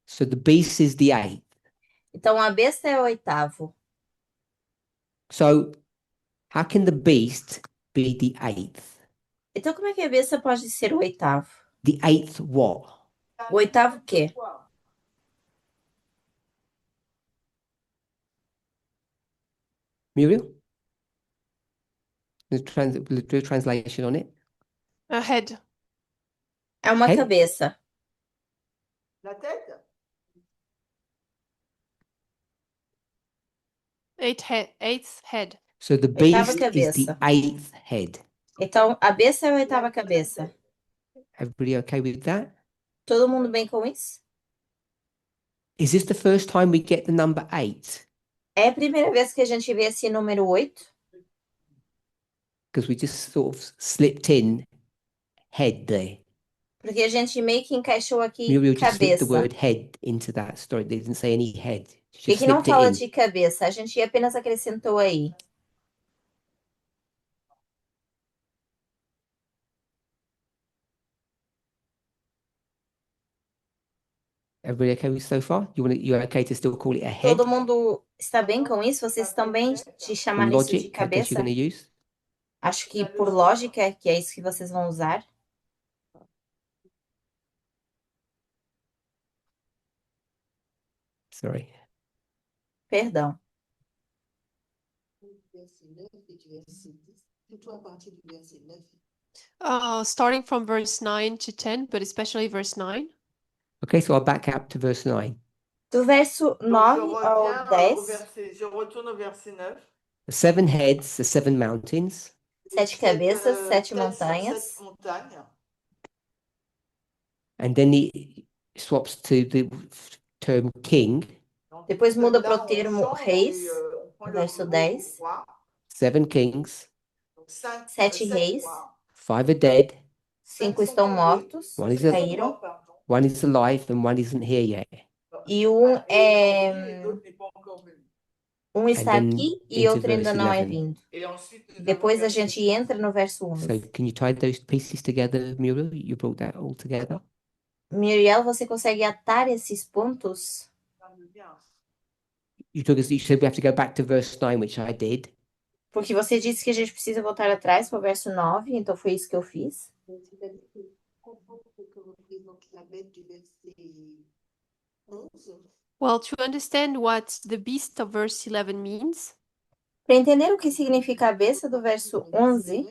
So the beast is the eighth. Então, a besta é o oitavo. So how can the beast be the eighth? Então, como é que a besta pode ser o oitavo? The eighth what? O oitavo quê? Muriel? Do a translation on it. A head. É uma Head? cabeça. La tête? Eighth head. So the Oitava beast is the cabeça. eighth head. Então, a besta é a oitava cabeça. Everybody okay with that? Todo mundo bem com isso? Is this the first time we get the number 8? É a primeira vez que a gente vê esse número 8? Because we just sort of slipped in head there. Porque a gente meio que encaixou aqui Muriel just slipped the cabeça. word head into that story. They didn't say any head. She Por que just que não slipped it fala in. de cabeça? A gente apenas acrescentou aí. Everybody okay with so far? You're okay to still call it a head? Todo mundo está bem com isso? Vocês estão bem de For chamar isso de logic, I guess cabeça? you're going to use? Acho que por lógica que é isso que vocês vão usar. Sorry. Perdão. Starting from verse 9 to 10, but especially verse 9. Okay, so I'll back up to verse 9. Do verso Donc, 9 je ao reviens 10, je retourne au verset 9. The 7 heads, the 7 mountains. 7 cabeças, 7 Sept montanhas. montagnes. And then he swaps to the term king. Donc, Depois muda là, para o on termo change, reis, on prend verso le 10. roi. 7 kings. Donc, 7 reis. rois. 5 are dead. 5 estão mortos, One is a- caíram. One is alive and one isn't here yet. E um é... L'autre n'est pas encore venu. Um está then aqui e into outro ainda verse não é 11. vindo. Et ensuite, nous Depois avons a gente entra no verso So 11. can you tie those pieces together, Muriel? You brought that all together. Muriel, você consegue atar esses pontos? You said we have to go back to verse 9, which I did. Porque você disse que a gente precisa voltar atrás para o verso 9, então foi isso que eu fiz. Well, to understand what the beast of verse 11 means, Para entender o que significa a besta do verso 11,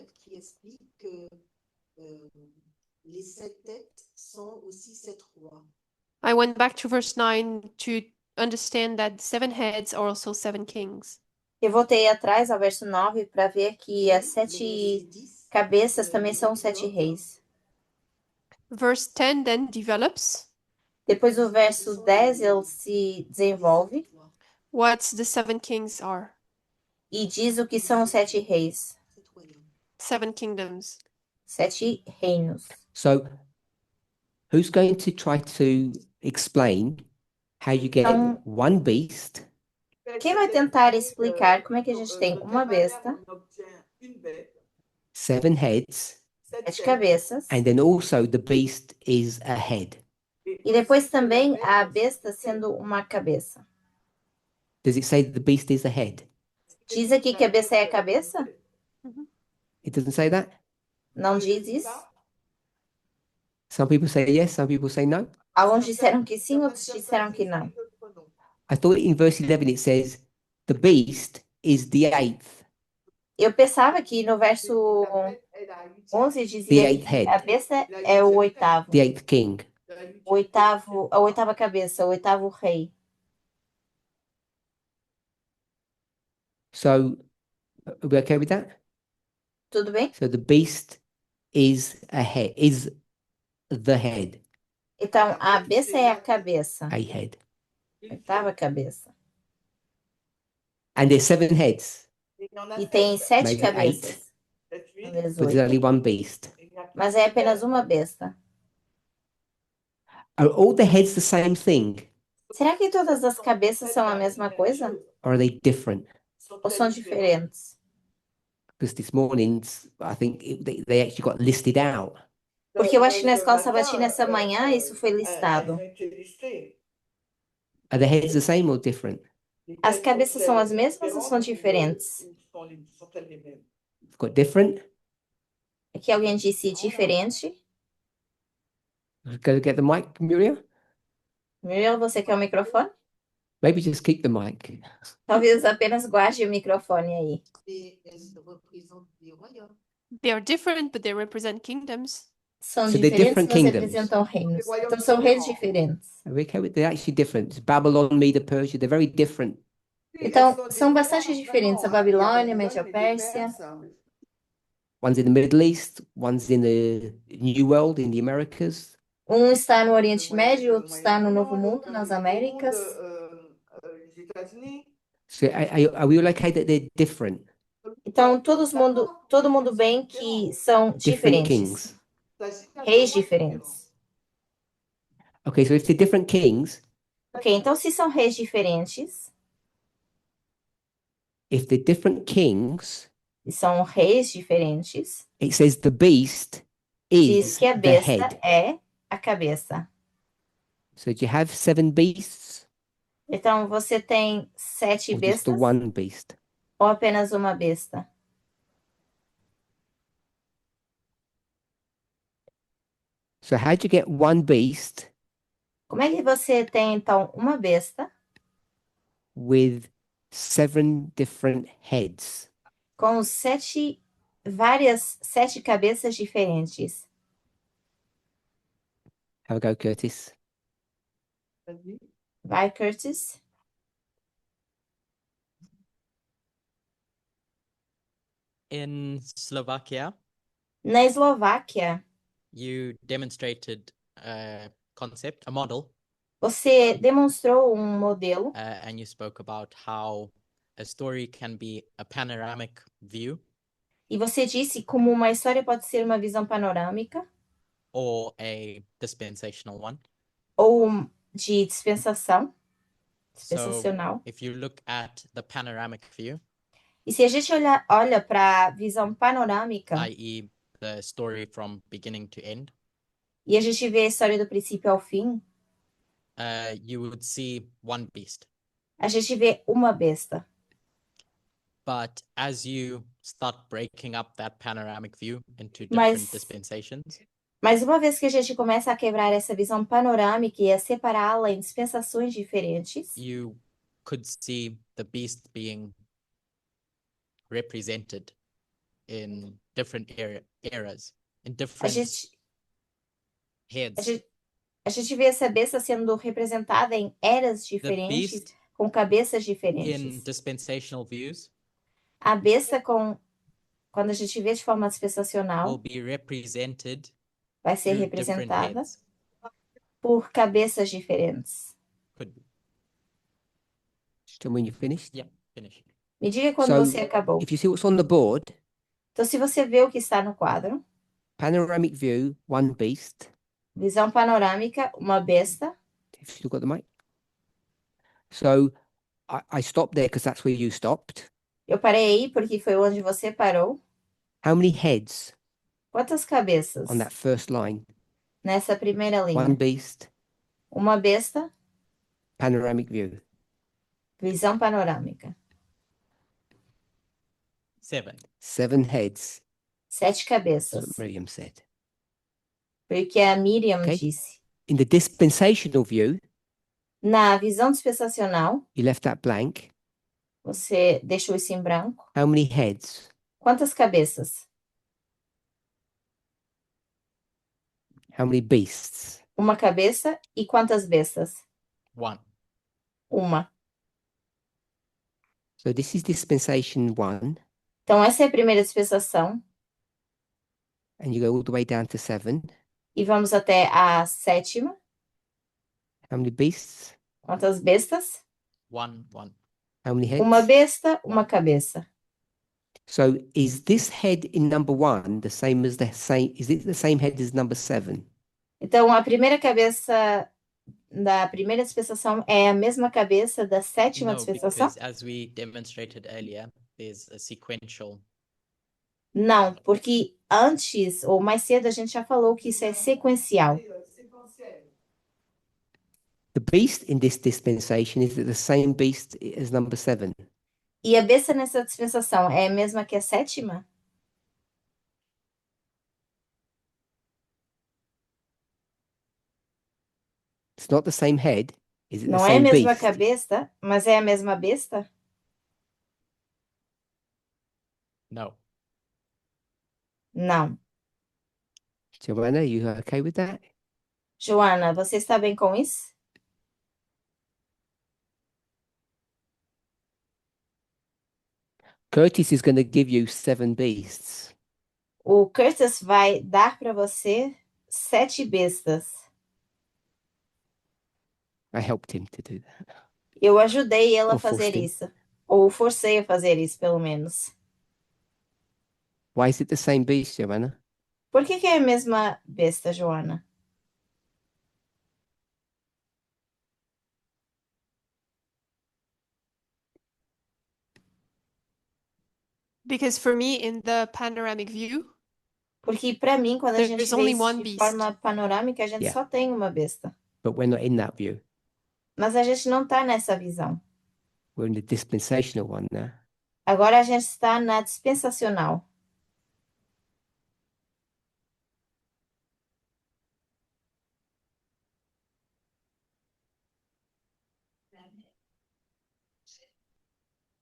I went back to verse 9 to understand that 7 heads are also 7 kings. Eu voltei atrás ao verso 9 para ver que as 7 cabeças também são 7 reis. Verse 10 then develops Depois o verso 10 ele se desenvolve what the 7 kings are, e diz o que são os 7 reis, 7 kingdoms. 7 reinos. So, who's going to try to explain how you get Então, one beast quem vai tentar explicar como é que a gente tem uma besta, On obtient une bête, 7 heads, 7 cabeças, and then also the beast is a head? e depois também a besta sendo uma cabeça? Does it say that the beast is a head? Diz aqui que a besta é a cabeça? It doesn't say that? Não diz isso? Some people say yes, some people say no. Alguns disseram que sim, outros disseram que não. I thought in verse 11 it says the beast is the eighth. Eu pensava que no verso 11 The dizia eighth que head. a besta é o oitavo, The eighth king. a oitava cabeça, o oitavo rei. So, are we okay with that? Tudo bem? So the beast is a head, is the head, Então, a besta é a cabeça, a head. oitava cabeça. And there's 7 heads, E tem 7 Maybe cabeças, talvez but there's 8. only one beast. Mas é apenas uma besta. Are all the heads the same thing, Será que todas as cabeças são a mesma coisa? or are they different? Ou são diferentes? Because this morning, I think they actually got listed out. Porque eu acho que na escola sabatina essa manhã isso foi listado. Are the heads the same or different? As cabeças são as mesmas ou são diferentes? It's got different. Aqui alguém disse diferente. Go get the mic, Muriel. Muriel, você quer o microfone? Maybe just keep the mic. Talvez apenas guarde o microfone aí. They are different, but they represent kingdoms. São So they're diferentes, different mas kingdoms. representam reinos. Então são reis diferentes. Are we okay with? They're actually different. It's Babylon, Medo, Persia. They're very different. Então, são bastante diferentes. A Babilônia, a Média-Pérsia. One's in the Middle East. One's in the New World in the Americas. Um está no Oriente Médio, outro está no Novo Mundo, nas Américas. So are we all okay that they're different? Então, todo mundo bem que são Different diferentes. kings. Reis diferentes. Okay, so if they're different kings, Ok, então se são reis diferentes, if they're different kings, e são reis diferentes, it says the beast diz is que a the besta head. é a cabeça. So do you have 7 beasts Então, você tem 7 or just the bestas one beast? ou apenas uma besta? So how do you get one beast Como é que você tem, então, uma besta with 7 different heads? com 7 cabeças diferentes? Have a go, Curtis. Vai, Curtis? In Slovakia, Na Eslováquia, you demonstrated a concept, a model, você demonstrou um modelo and you spoke about how a story can be a panoramic view e você disse como uma história pode ser uma visão panorâmica or a dispensational one. ou de dispensacional. If you look at the panoramic view, E se a gente olha para a visão panorâmica i.e., the story from beginning to end, e a gente vê a história do princípio ao fim, you would see one beast. a gente vê uma besta. But as you start breaking up that panoramic view into different Mas- dispensations, Mas uma vez que a gente começa a quebrar essa visão panorâmica e a separá-la em dispensações diferentes, you could see the beast being represented in different eras, in a different gente, heads. a gente vê essa besta sendo representada em eras diferentes, beast com cabeças in diferentes. dispensational views A besta quando a gente vê de forma will dispensacional, be represented vai ser through different representada heads. por cabeças diferentes. Could be. So when you finished? Yeah, finish. Me diga quando So você acabou. if you see what's on the board, Então, se você vê o que está no quadro, panoramic view, one beast. visão panorâmica, uma besta. If you've got the mic. So I stopped there because that's where you stopped. Eu parei aí porque foi onde você parou. How many heads Quantas cabeças on that first line? nessa primeira One linha? beast, Uma besta, panoramic view. visão panorâmica. 7. 7 heads, 7 that's cabeças. what Miriam said. Foi o que a Miriam Okay. disse. In the dispensational view, Na visão dispensacional, you left that blank. você deixou isso em branco. How many heads? Quantas cabeças? How many beasts? Uma cabeça e quantas bestas? 1. Uma. So this is dispensation 1, Então, essa é a primeira dispensação. and you go all the way down to 7. E vamos até a 7ª. How many beasts? Quantas bestas? 1. 1. How many heads? Uma besta, uma cabeça. So is this head in number 1 the same as is it the same head as number 7? Então, a primeira cabeça da primeira dispensação é a mesma cabeça da 7ª No, dispensação? because as we demonstrated earlier, there's a sequential. Não, porque antes ou mais cedo a gente já falou que isso é sequencial. The beast in this dispensation is it the same beast as number 7? E a besta nessa dispensação é a mesma que a 7ª? It's not the same head. Is it the Não é a same mesma beast? cabeça, mas é a mesma besta? No. Não. Joanna, you okay with that? Joana, você está bem com isso? Curtis is going to give you 7 beasts. O Curtis vai dar para você 7 bestas. I helped him to do that. Eu ajudei ela a Ou fazer forced him. isso. Ou forcei a fazer isso, pelo menos. Why is it the same beast, Joanna? Por que que é a mesma besta, Joana? Because for me, in the panoramic view, Porque para mim, quando a There's gente vê only isso one de beast. forma panorâmica, a gente Yeah. só tem uma besta. But we're not in that view. Mas a gente não está nessa visão. We're in the dispensational one now. Agora a gente está na dispensacional.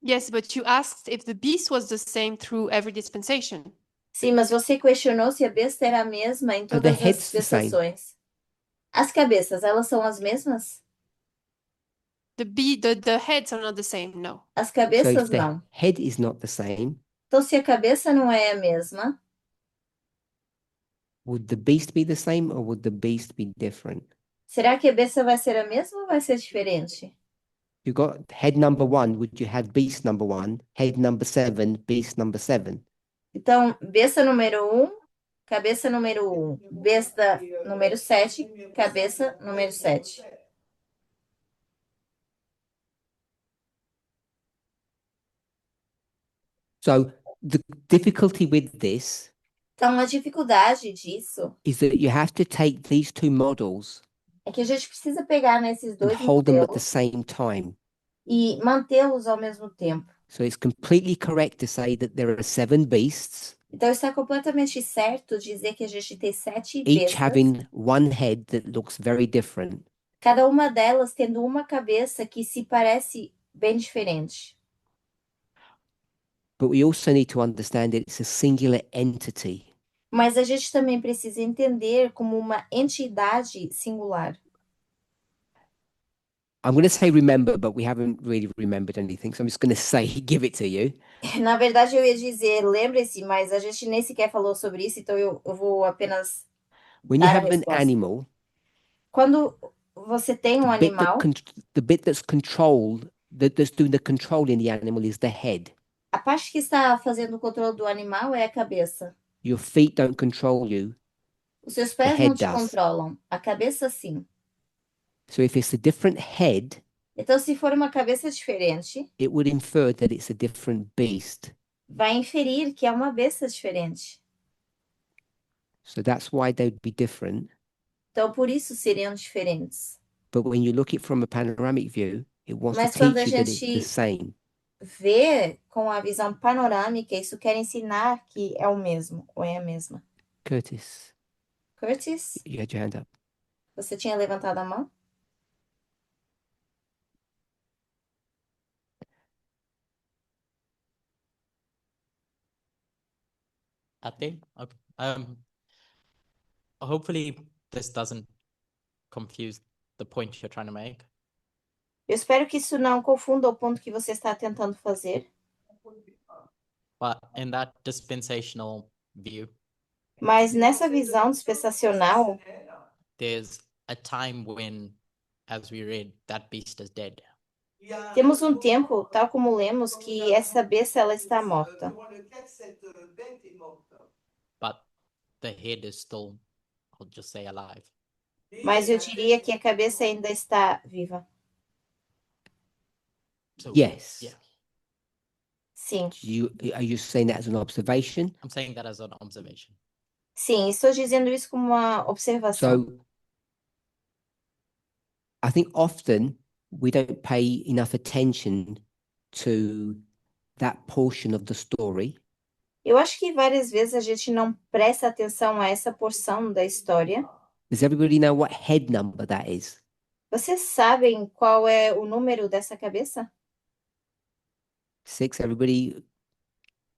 yes, but you asked if the beast was the same through every dispensation. Sim, mas você questionou se a besta era a mesma em Are the todas as heads the same? dispensações. As cabeças, elas são as mesmas? The heads are not the same, no. As So cabeças if the não. head is not the same, Então, se a cabeça não é a mesma, would the beast be the same or would the beast be different? será que a besta vai ser a mesma ou vai ser diferente? You got head number 1, would you have beast number 1, head number 7, beast number 7? Então, besta número 1, cabeça número 1. Besta número 7, cabeça número 7. So the difficulty with this Então, a dificuldade disso is that you have to take these 2 models é que a gente precisa pegar nesses and dois hold them at the modelos same time. e mantê-los ao mesmo tempo. So it's completely correct to say that there are 7 beasts, Então, está completamente certo dizer que a gente tem 7 each bestas, having one head that looks very different. cada uma delas tendo uma cabeça que se parece bem diferente. But we also need to understand that it's a singular entity. Mas a gente também precisa entender como uma entidade singular. I'm going to say remember, but we haven't really remembered anything. So I'm just going to say give it to you. Na verdade, eu ia dizer, lembre-se, mas a gente nem sequer falou sobre isso, então eu vou apenas When you dar a have an resposta. animal, Quando você tem um the bit, that animal, the bit that's controlled, that's doing the control in the animal is the head. a parte que está fazendo o controle do animal é a cabeça. Your feet don't control you. Os seus pés head não te does. controlam, a cabeça sim. So if it's a different head, Então, se for uma cabeça diferente, it would infer that it's a different beast. vai inferir que é uma besta diferente. So that's why they'd be different. Então, por isso seriam diferentes. But when you look at it from a panoramic view, it wants Mas to quando a teach you that it's the gente same. Ver com a visão panorâmica, isso quer ensinar que é o mesmo, ou é a mesma. Curtis, Curtis, you had your hand up. você tinha levantado a mão? Ate? Okay. Hopefully this doesn't confuse the point you're trying to make. Eu espero que isso não confunda o ponto que você está tentando fazer. But in that dispensational view, Mas nessa visão dispensacional, there's a time when, as we read, that beast is dead. temos um tempo, tal como lemos, que essa besta ela está morta. But the head is still, I'll just say, alive. Mas eu diria que a cabeça ainda está viva. So, Yes. yeah, Sim, Are you saying that as an observation? I'm saying that as an observation. sim, estou dizendo isso como uma observação. So I think often we don't pay enough attention to that portion of the story. Eu acho que várias vezes a gente não presta atenção a essa porção da história. Does everybody know what head number that is? Vocês sabem qual é o número dessa cabeça? 6, everybody?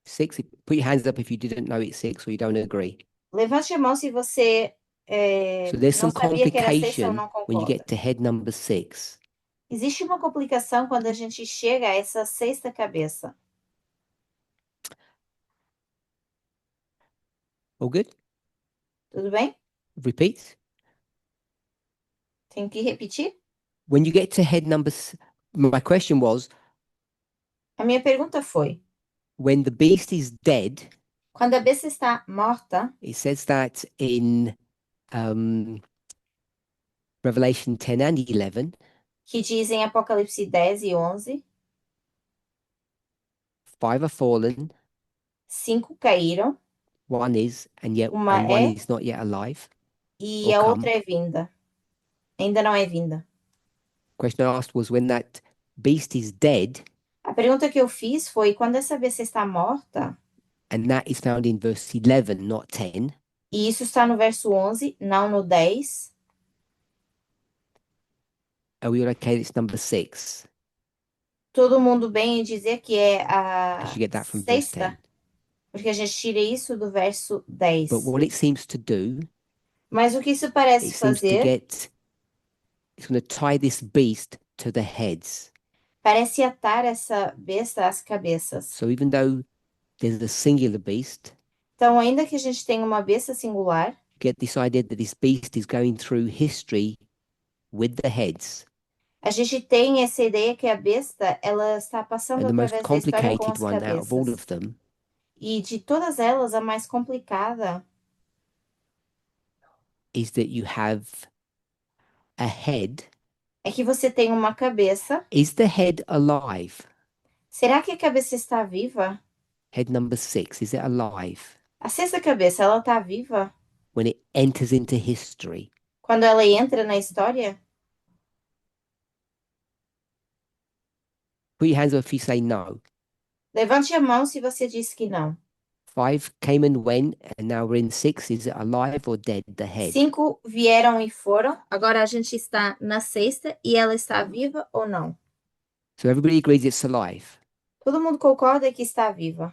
6? Put your hands up if you didn't know it's 6 or you don't agree. Levante a mão se você So there's não some sabia que era 6 ou complication não when you concorda. get to head number 6. Existe uma complicação quando a gente chega a essa sexta cabeça. All good? Tudo bem? Repeat. Tenho que repetir? When you get to head number, my question was, A minha pergunta foi: when the beast is dead, quando a besta está morta, it says that in Revelation 10 and 11, que diz em Apocalipse 10 e 11, 5 are fallen, 5 caíram one is, and Uma one é- is not yet alive. e Or a come. outra é vinda. Ainda não é vinda. Question I asked was when that beast is dead, A pergunta que eu fiz foi: quando essa besta está morta, and that is found in verse 11, not 10, e isso está no verso 11, não no 10, are we all okay? It's number 6. todo mundo bem em dizer que é a Because you get that from verse 10. sexta? Porque a gente tira isso do verso 10. But what it seems to do, Mas o que isso parece it seems to fazer, it's going to tie this beast to the heads. parece atar essa besta às cabeças. So even though there's a singular beast, Então, ainda que a gente tenha uma besta singular, you get this idea that this beast is going through history with the heads. a gente tem essa ideia que a besta, ela está passando And the most através da história com complicated as one out of all cabeças. of them E de todas elas, a mais complicada is that you have a head. é que você tem uma cabeça. Is the head alive? Será que a cabeça está viva? Head number 6, is it alive? A sexta cabeça, ela está viva When it enters into history? quando ela entra na história? Put your hands up if you say no. Levante a mão se você disse que não. 5 came and went, and now we're in 6. Is it alive or dead, the head? 5 vieram e foram. Agora a gente está na sexta e ela está viva ou não? So everybody agrees it's alive. Todo mundo concorda que está viva.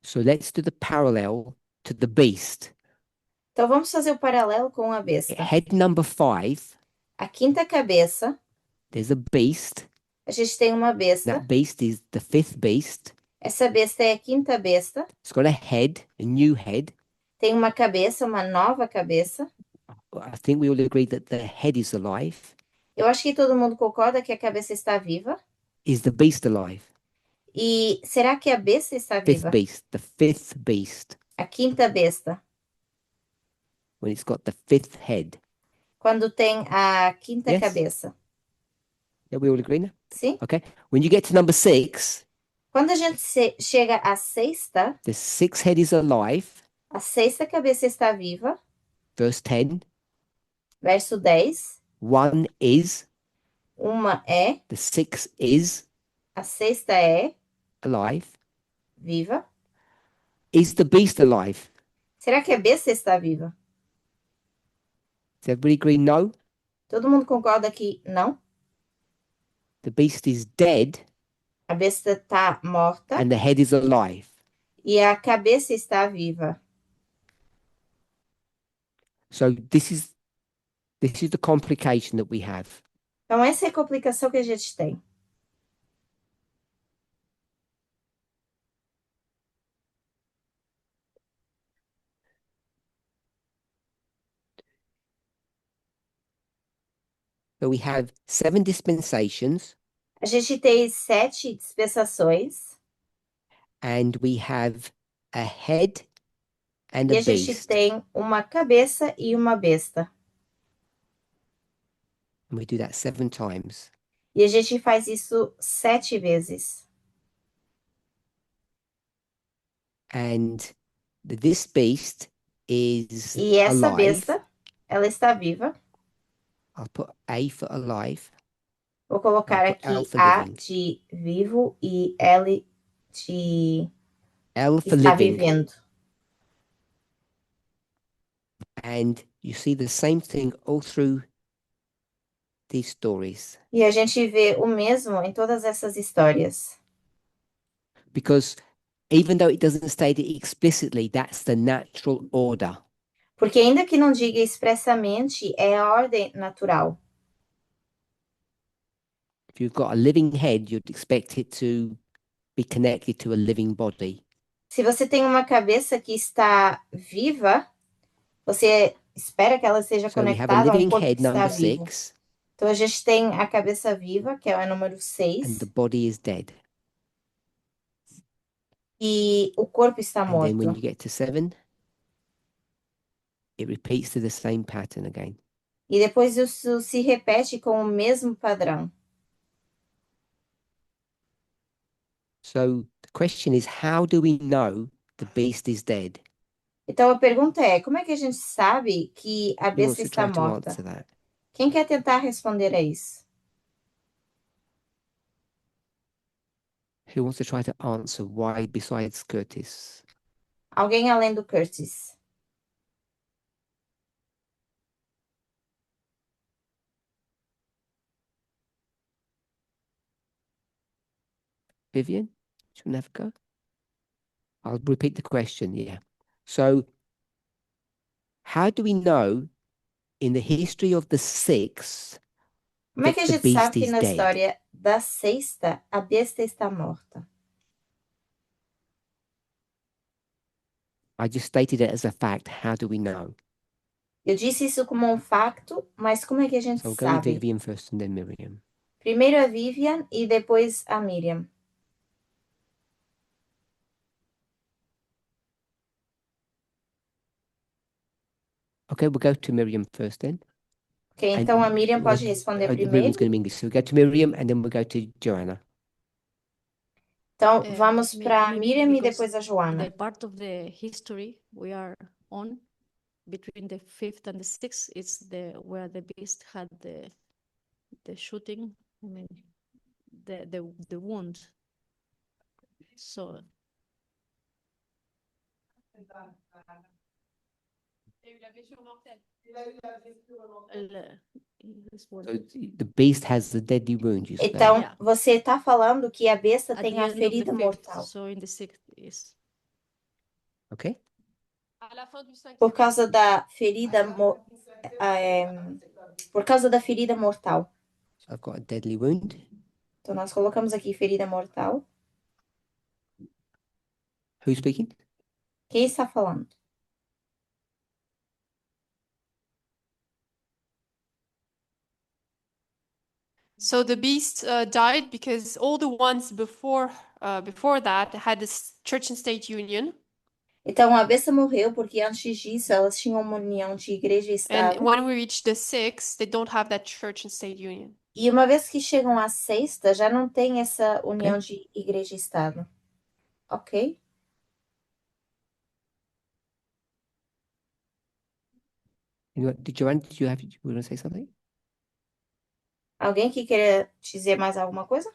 So let's do the parallel to the beast. Então vamos fazer o paralelo com a besta. Head number 5 A quinta cabeça there's a beast. A gente tem uma besta. That beast is the fifth beast. Essa besta é a quinta besta. It's got a head, a new head. Tem uma cabeça, uma nova cabeça. I think we all agree that the head is alive. Eu acho que todo mundo concorda que a cabeça está viva. Is the beast alive? E será que a besta está Fifth viva? beast, the fifth beast, A quinta besta. when it's got the fifth head. Quando tem a quinta Yes. cabeça. Yeah, we all agree now? Sim? Okay. When you get to number 6, Quando a gente chega à sexta, the sixth head is alive. a sexta cabeça está viva. Verse 10. Verso 10. One is, Uma é, the sixth is a sexta é alive. viva. Is the beast alive? Será que a besta está viva? Does everybody agree? No. Todo mundo concorda que não? The beast is dead A besta está morta and the head is alive. e a cabeça está viva. So this is the complication that we have. Então, essa é a complicação que a gente tem. So we have 7 dispensations A gente tem 7 dispensações and we have a head and e a a gente beast. tem uma cabeça e uma besta. And we do that 7 times. E a gente faz isso 7 vezes. And this beast is E essa alive. besta, ela está viva. I'll put A for alive. Vou colocar I'll put aqui L for A living. de vivo e L de L for está living. vivendo. And you see the same thing all through these stories. E a gente vê o mesmo em todas essas histórias. Because even though it doesn't state it explicitly, that's the natural order. Porque ainda que não diga expressamente, é a ordem natural. If you've got a living head, you'd expect it to be connected to a living body. Se você tem uma cabeça que está viva, você espera que ela seja So we have a conectada a um living corpo que head, está number vivo. 6, Então a gente tem a cabeça viva, que é o número and 6, the body is dead. e o corpo está And then when morto. you get to 7, it repeats to the same pattern again. E depois isso se repete com o mesmo padrão. So the question is, how do we know the beast is dead? Então a pergunta é, como é que a gente sabe que a Who wants besta to está try to morta? answer that? Quem quer tentar responder a isso? Who wants to try to answer why besides Curtis? Alguém além do Curtis? Vivian, do you want to have a go? I'll repeat the question, yeah. So how do we know in the history of the 6 Como é que a that the gente sabe beast que is na dead? história da sexta a besta está morta? I just stated it as a fact. How do we know? Eu disse isso como um facto, mas como é que a gente So we'll go with sabe? Vivian first and then Miriam. Primeiro a Vivian e depois a Miriam. Okay, we'll go to Miriam first then. Ok, And então a Miriam pode responder Miriam's primeiro. going to be English. So we go to Miriam and then we'll go to Joanna. Então Eh, vamos para maybe Miriam e because depois a The Joana. part of the history we are on between the 5th and the 6th is the where the beast had the shooting, I mean the wound. So this So one. the beast has the deadly wound, you say? Então Yeah. você está falando que a besta At tem the a end of the ferida 5th, mortal so in the 6th is Okay. À la fin du cinquième. por causa da ferida por causa da ferida mortal. I've got a deadly wound. Então, nós colocamos aqui ferida mortal. Who's speaking? Quem está falando? So the beast died because all the ones before that had this church and state union, Então, a besta morreu porque antes disso elas tinham uma união de igreja e and Estado. when we reach the 6th, they don't have that church and state union. E uma vez que chegam à sexta, já não tem essa união de igreja e Estado. Ok? Joanne, did you want to say something? Alguém que queira dizer mais alguma coisa?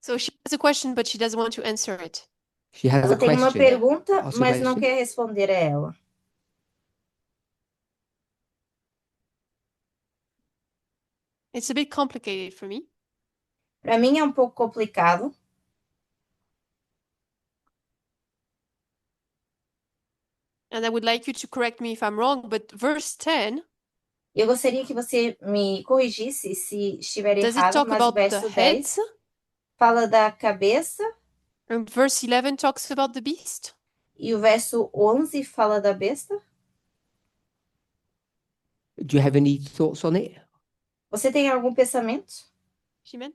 So she has a question, but she doesn't want to answer it. She has Ela a tem uma question. pergunta, Ask a mas não question. quer responder a ela. It's a bit complicated for me. Para mim é um pouco complicado. And I would like you to correct me if I'm wrong, but verse 10, Eu gostaria que você me corrigisse se estiver does it errado, talk mas o about the verso 10 heads? fala da cabeça And verse 11 talks about the beast? e o verso 11 fala da besta. Do you have any thoughts on it? Você tem algum pensamento? Shimon?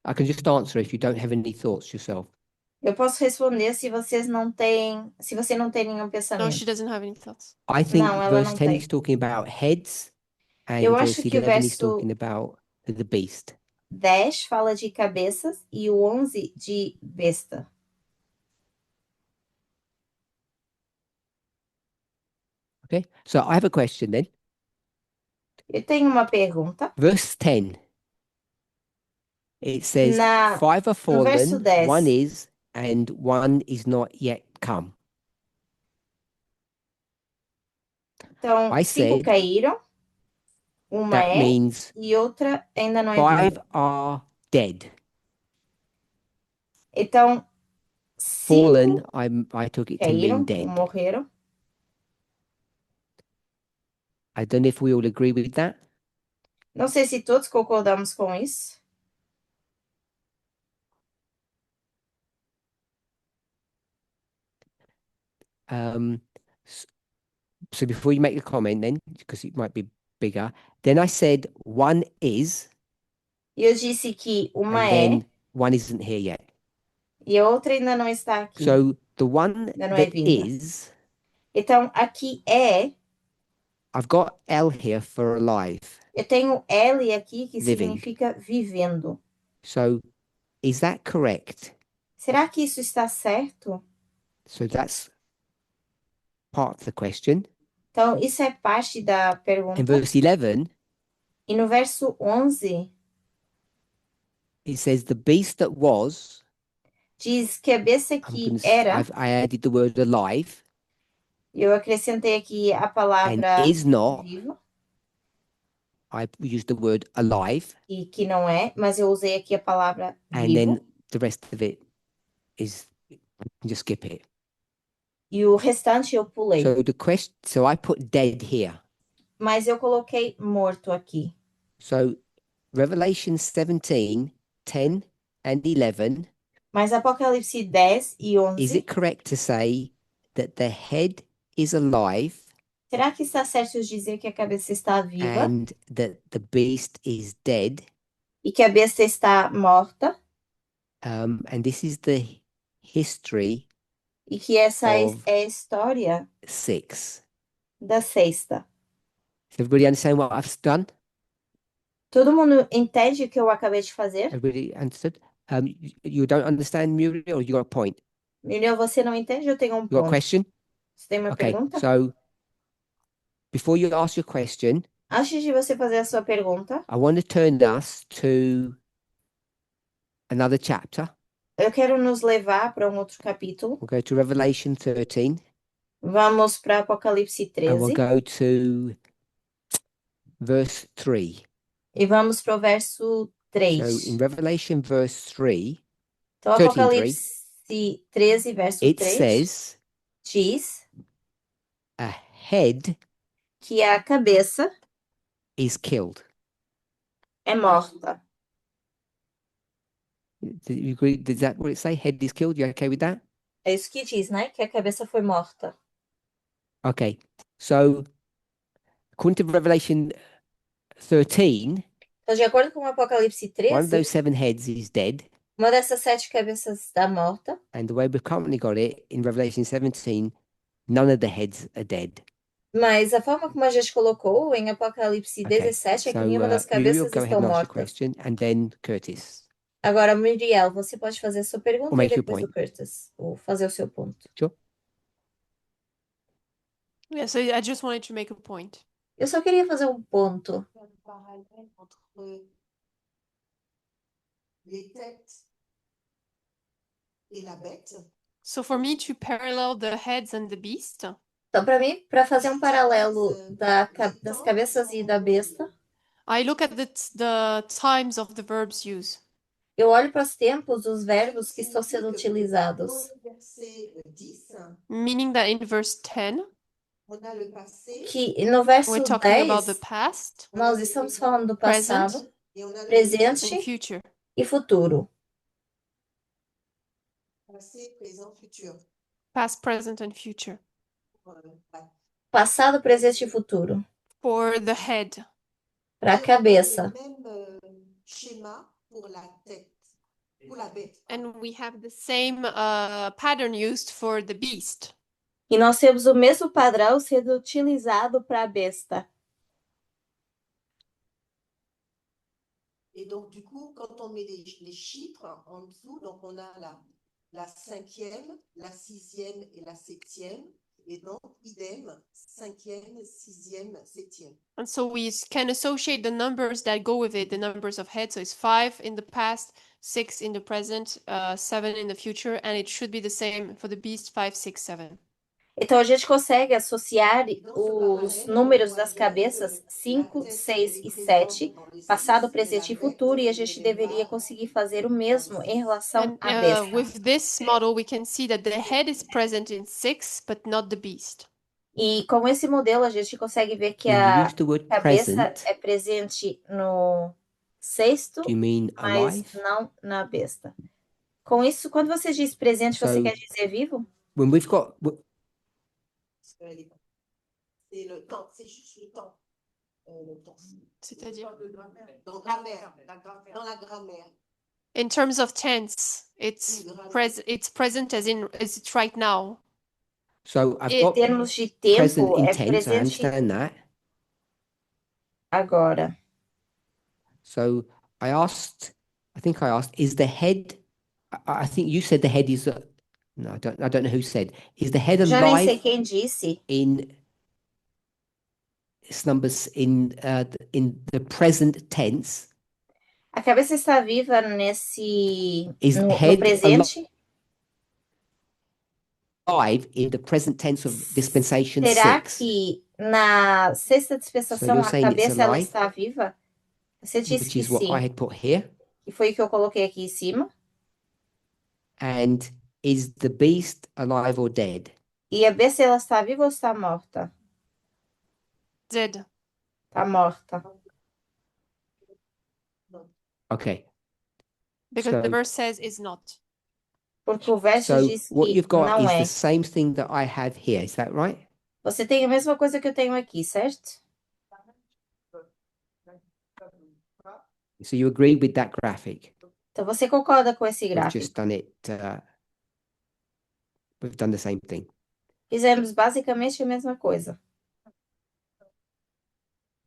I can just answer if you don't have any thoughts yourself. Eu posso responder se você não tem nenhum No, pensamento. she doesn't have any thoughts. I think Não, ela verse não 10 tem. is talking about heads, and Eu verse acho que o 11 is verso talking about the beast. 10 fala de cabeças e o 11 de besta. Okay, so I have a question then. Eu tenho uma pergunta. Verse 10. It says, Na- 5 are verso fallen, 10. 1 is, and 1 is not yet come. Então, I 5 said caíram, uma that é means e outra ainda não é 5 viva. are dead. Então, 5 Fallen, I took it to caíram, mean dead. morreram. I don't know if we all agree with that. Não sei se todos concordamos com isso. S- So before you make a comment then, because it might be bigger, then I said 1 is, E eu disse que uma and é then 1 isn't here yet. e a outra ainda não está aqui. So the one Ainda não é that vinda. is, Então, aqui é, I've got L here for alive. eu tenho L aqui que Living. significa vivendo. So is that correct? Será que isso está certo? So that's part of the question. Então, isso é parte da In pergunta. verse 11, E no verso 11, it says the beast that was, diz que a besta I'm que gonna, era, I added the word alive, eu acrescentei aqui a and palavra is not, vivo, I used the word alive, e que não é, mas eu usei aqui a palavra and vivo. then the rest of it is, just skip it. E o restante eu pulei. So I put dead here. Mas eu coloquei morto aqui. So Revelation 17, 10 and 11, Mas Apocalipse 10 e 11, is it correct to say that the head is alive será que está certo dizer que a cabeça está viva and that the beast is dead? e que a besta está morta? And this is the history E que essa Of- é a história 6. da sexta. Does everybody understand what I've done? Todo mundo entende o que eu acabei de fazer? Everybody understood? You don't understand, Muriel, or you got a point? Miriam, você não entende? Eu tenho um You got a ponto. question? Você tem uma Okay, pergunta? so before you ask your question, Antes de você fazer a sua pergunta, I want to turn us to another chapter. eu quero nos levar para um outro capítulo. We'll go to Revelation 13 Vamos para Apocalipse and we'll 13 go to verse 3. e vamos para o verso 3. So in Revelation verse 3, Então, 13:3, Apocalipse 13, verso it 3, says, diz: a head que a cabeça is killed. é morta. Do you agree? Does that what it say? Head is killed. You okay with that? É isso que diz, né? Que a cabeça foi morta. Okay. So, according to Revelation 13, Então, de acordo com o Apocalipse one of 13, those 7 heads is dead. uma dessas 7 cabeças está morta, And the way we've currently got it in Revelation 17, none of the heads are dead. mas a forma como a gente colocou em Apocalipse Okay. 17 é que So, nenhuma das Muriel, cabeças go ahead estão and ask your mortas. question, and then Curtis. Agora, Muriel, você pode fazer a sua pergunta Or e make your depois o point. Curtis, ou fazer o seu ponto. Sure. Yeah, so I just wanted to make a point. Eu só queria fazer um ponto. Faire le parallèle entre les têtes et la bête. So for me to parallel the heads and the beast, Então, para mim, para fazer um paralelo das cabeças e da besta, I look at the times of the verbs used. eu olho para os tempos dos verbos que estão sendo utilizados. Dans le verset 10, Meaning that in verse 10, on a le passé Que no verso we're talking about the 10, past nós estamos falando do Present. passado, et on a le presente and future. e futuro. passé, présent, futur. Past, present, and future. Ouais. Passado, presente e futuro. For the head. Para a Et on a cabeça. le même schéma pour la tête, pour la bête. And we have the same pattern used for the beast. E nós temos o mesmo padrão sendo utilizado para a besta. Et donc, du coup, quand on met les chiffres en dessous, donc on a la 5e, la 6e et la 7e. Et donc, idem, 5e, 6e, 7e. And so we can associate the numbers that go with it, the numbers of heads. So it's 5 in the past, 6 in the present, 7 in the future, and it should be the same for the beast, 5, 6, 7. Então, a gente consegue associar os números das cabeças 5, 6 e 7, passado, presente e futuro, e a gente deveria conseguir fazer o mesmo em relação And à besta. with this model, we can see that the head is present in 6, but not the beast. E com esse modelo, a gente consegue ver que When you a use the word cabeça present, é presente no sexto, do you mean mas alive? não na besta. Com isso, quando você diz presente, você So- quer dizer vivo? When we've got, C'est le temps, c'est juste le temps. Le temps. C'est-à-dire? Dans grammaire, dans la grammaire. In terms of tense, it's present as it's right now. so I've Em got termos de present tempo, é intense, I presente understand that. agora. So I think I asked, is the head, I think you said the head is, no, I don't know who said, is the head Já nem sei alive quem disse. in this numbers in the present tense? A cabeça está viva nesse Is no head presente? Alive in the present tense of dispensation Será 6, que na sexta dispensação you're a saying it's cabeça ela alive? está viva? Você disse which que is what sim, I had put here. que foi o que eu coloquei aqui em cima. And is the beast alive or dead? E a besta ela está viva ou está morta? Dead. Está morta. Okay. Because the So- verse says is not. Porque o verso So diz what que you've got não is é. the same thing that I have here. Is that right? Você tem a mesma coisa que eu tenho aqui, certo? So you agree with that graphic? Então você concorda com esse We've gráfico? just done it. We've done the same thing. Fizemos basicamente a mesma coisa.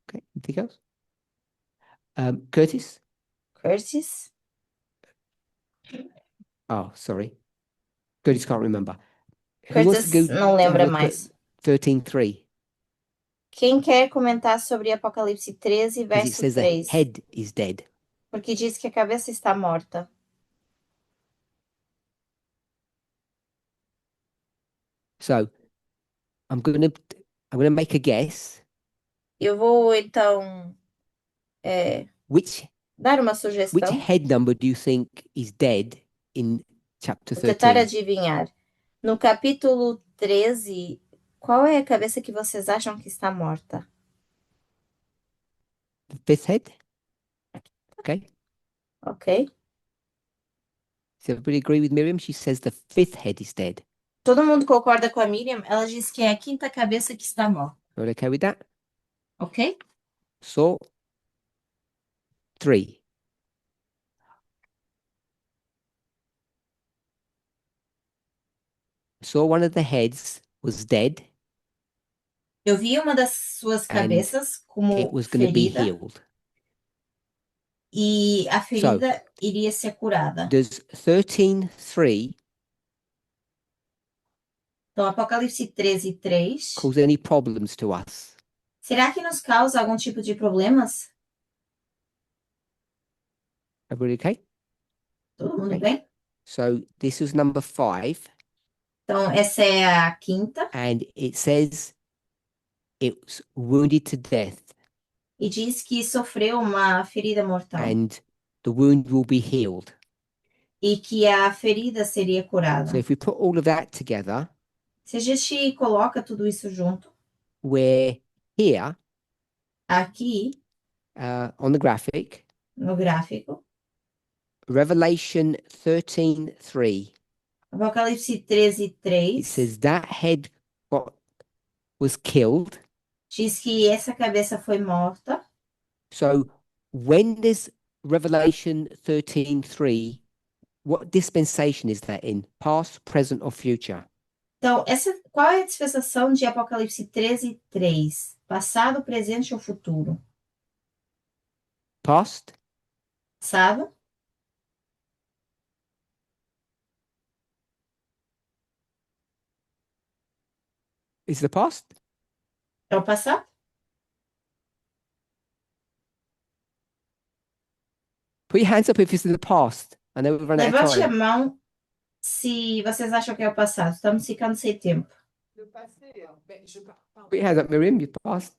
Okay. Anything else? Curtis? Curtis? Oh, sorry. Curtis can't remember. Who wants to Curtis go não have a lembra look at mais. 13:3? Quem quer comentar sobre Apocalipse 13, Because it verso says the 3? head is dead. Porque diz que a cabeça está morta. So I'm gonna make a guess. Eu vou, então, Which dar uma which sugestão. head number do you think is dead in chapter Vou tentar 13? adivinhar. No capítulo 13, Qual é a cabeça que vocês acham que está morta? The fifth head. Okay. Ok? Does everybody agree with Miriam? She says the fifth head is dead. Todo mundo concorda com a Miriam? Ela diz que é a quinta cabeça que está morta. All okay with that? Ok? So, 3. So one of the heads was dead. Eu vi uma das suas cabeças It como was going to be ferida healed. e a ferida iria ser curada. Does 13:3 Então, Apocalipse 13:3. cause any problems to us? Será que nos causa algum tipo de problemas? Everybody okay? Todo mundo Ok. bem? So this was number 5, Então, essa é a quinta. and it says it was wounded to death, E diz que sofreu uma ferida mortal. and the wound will be healed. E que a ferida seria curada. So if we put all of that together, Se a gente coloca tudo isso junto, we're here aqui on the graphic, no gráfico, Revelation 13:3. Apocalipse It 13:3 says that head was killed. diz que essa cabeça foi morta. So when there's Revelation 13:3, what dispensation is that in? Past, present, or future? Então, qual é a dispensação de Apocalipse 13:3? Passado, presente ou futuro? Past, Passado, is the past? é o passado? Put your hands up if it's in the past. I know we've run out of Levante a time. mão se vocês acham que é o passado. Estamos ficando sem tempo. Le passé, Put your hands up, Miriam, your past.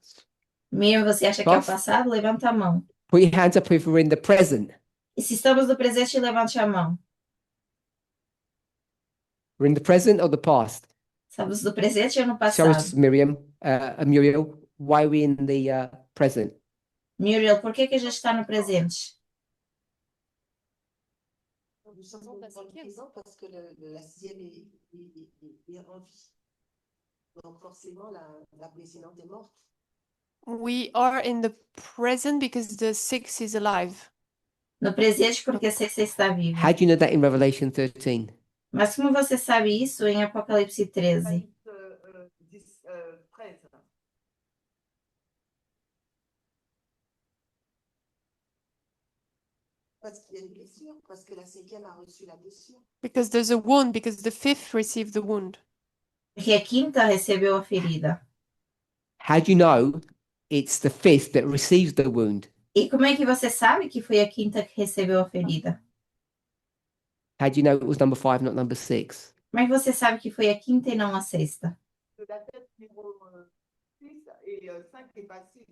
Miriam, você acha que é o Posso? passado? Levanta a mão. Put your hands up if we're in the present. E se estamos no presente, levante a mão. We're in the present or the past? Estamos no presente ou no Show passado? us, Miriam, Muriel, why we're in the present. Muriel, por que que a gente está no presente? Nous sommes dans le présent parce que la sixième est en vie. Donc forcément, la précédente est morte. We are in the present because the 6 is alive. No presente, porque a sexta está viva. How do you know that in Revelation 13? Mas como você sabe isso em Apocalipse 13? 13. Parce qu'il y a une blessure, parce que la cinquième a reçu la blessure. Because there's a wound, because the 5th received the wound. Porque a quinta recebeu a ferida. How do you know it's the 5th that receives the wound? E como é que você sabe que foi a quinta que recebeu a ferida? How do you know it was number 5, not number 6? Como é que você sabe que foi a quinta e não a sexta? De la tête numéro 6 et 5 n'est pas 6.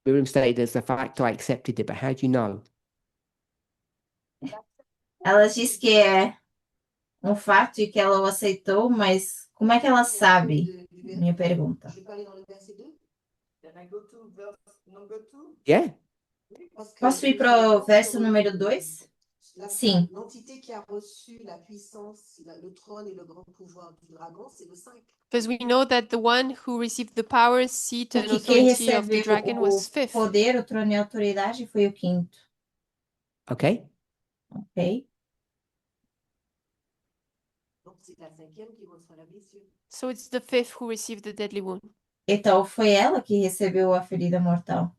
Miriam stated as a fact, I accepted it, but how do you know? Ela diz que é um fato e que ela o aceitou, mas como é que ela sabe? Minha pergunta. Je peux aller dans le verset 2? Can I go to verse number 2? Yeah. Parce que Posso ir para o verso número 2? Sim. L'entité qui a reçu la puissance, le trône et le grand pouvoir du dragon, c'est le 5. Because we know that the one who received the power, seat, and Porque quem authority of the recebeu dragon o was 5th. poder, o trono e a autoridade foi o quinto. Okay. Ok? Donc c'est la cinquième qui reçoit la blessure. So it's the 5th who received the deadly wound. Então foi ela que recebeu a ferida mortal.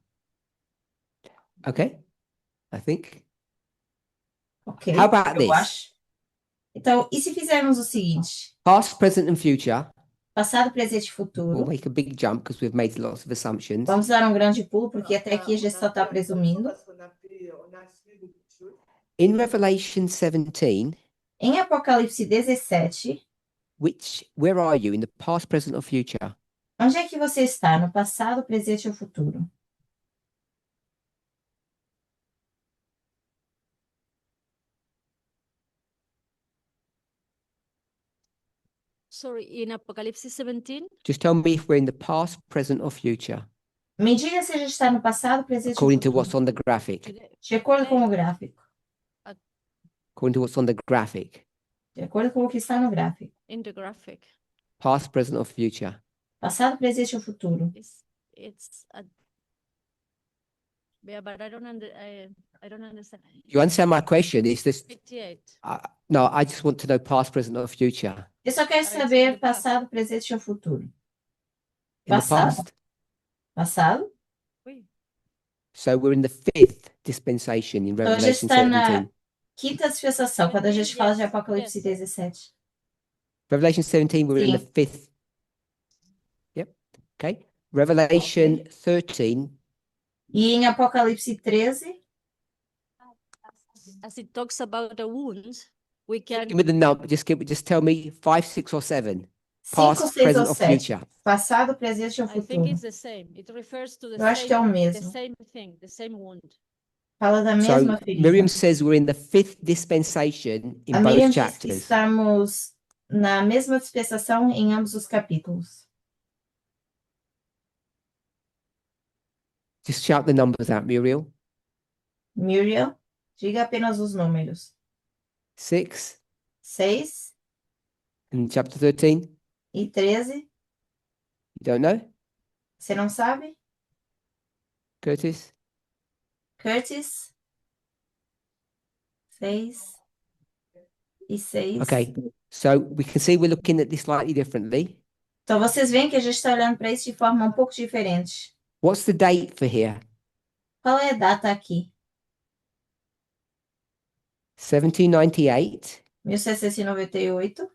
Okay. I think. Ok? How about Eu this? acho. Então, e se fizermos o seguinte? Past, present, and future. Passado, presente e We'll futuro. make a big jump because we've made lots of assumptions. Vamos dar um grande pulo, porque até aqui a gente só está presumindo. Parce qu'on a assumé beaucoup de choses. In Revelation 17, Em Apocalipse 17, where are you in the past, present, or future? onde é que você está? No passado, presente ou futuro? Sorry, in Apocalypse 17, Just tell me if we're in the past, present, or future, Me diga se a gente está no passado, presente ou according to what's futuro. on the graphic. De acordo com o gráfico. According to what's on the graphic. De acordo com o que está no gráfico. in the graphic, Past, present, or future. Passado, presente ou futuro. it's a, yeah, but I don't understand. You understand my question? Is this 58. no, I just want to know past, present, or future. Eu só quero it's in saber the past. passado, presente ou futuro. In the Passado. past. Passado. Oui. So we're in the fifth dispensation in Então a gente Revelation está na 17. quinta dispensação, quando a gente fala de Apocalipse Yes. 17. Revelation 17, we're in the Sim. fifth. Yep. Okay. Revelation 13, E em Apocalipse 13, As it talks about the wounds, we can give me the number. Just tell me 5, 6, or 7. 5, Past, 6 present, ou or 7. future. Passado, presente ou I think futuro. it's the same. It refers to the Eu acho que é o the mesmo. same thing, the same wound. Fala da So mesma ferida. Miriam says we're in the fifth dispensation in A Miriam both diz que chapters. estamos na mesma dispensação em ambos os capítulos. Just shout the numbers out, Muriel. Muriel, diga apenas os números. 6 6 in chapter 13. e 13. You don't know, Você não sabe? Curtis? Curtis? 6 e 6. Okay. So we can see we're looking at this slightly differently. Então vocês veem que a gente está olhando para isso de forma um pouco diferente. What's the date for here? Qual é a data aqui? 1798. 1798.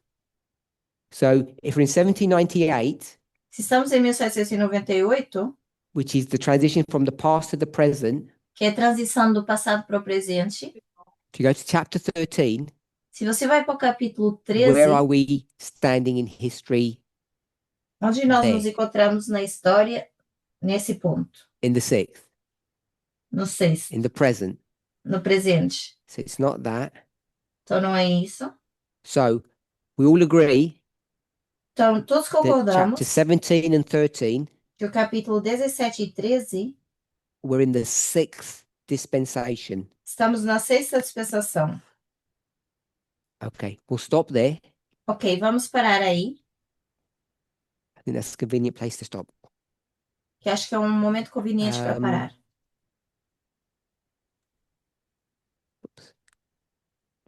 So if we're in 1798, Se estamos em 1798, which is the transition from the past to the present, que é a transição do passado para o presente, if you go to chapter 13, se você vai para o capítulo where 13, are we standing in history onde nós nos there? encontramos na história, nesse ponto, In the sixth, no 6, in the present. no presente. So it's not that. Então não é isso. So we all agree Então todos that concordamos chapter 17 and 13, que o capítulo 17 e 13 we're in the sixth dispensation. estamos na sexta dispensação. Okay, we'll stop there. Ok, vamos parar aí, I think that's a convenient place to stop. que acho que é um momento conveniente para parar.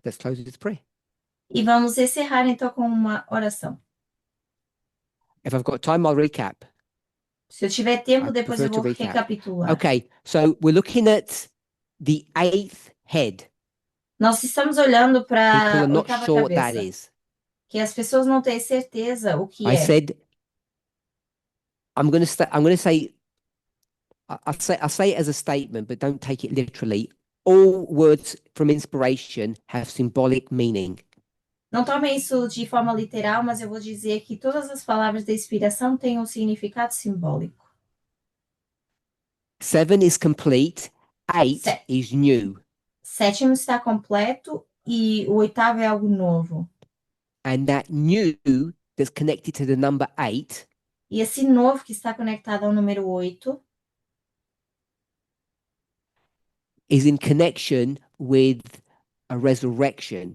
Let's close with prayer. E vamos encerrar então com uma oração. If I've got time, I'll recap. Se eu tiver tempo, I depois eu prefer to vou recap. recapitular. Okay, so we're looking at the eighth head. Nós estamos olhando People para are a not oitava sure what that cabeça, is. que as pessoas não têm certeza o que I é. said, I'm going to say, I'll say it as a statement, but don't take it literally. All words from inspiration have symbolic meaning. Não tomem isso de forma literal, mas eu vou dizer que todas as palavras da inspiração têm um significado simbólico. 7 is complete. 8 Se- is new. Sétimo está completo e o oitavo é algo novo. And that new that's connected to the number 8 E esse novo que está conectado ao número 8 is in connection with a resurrection.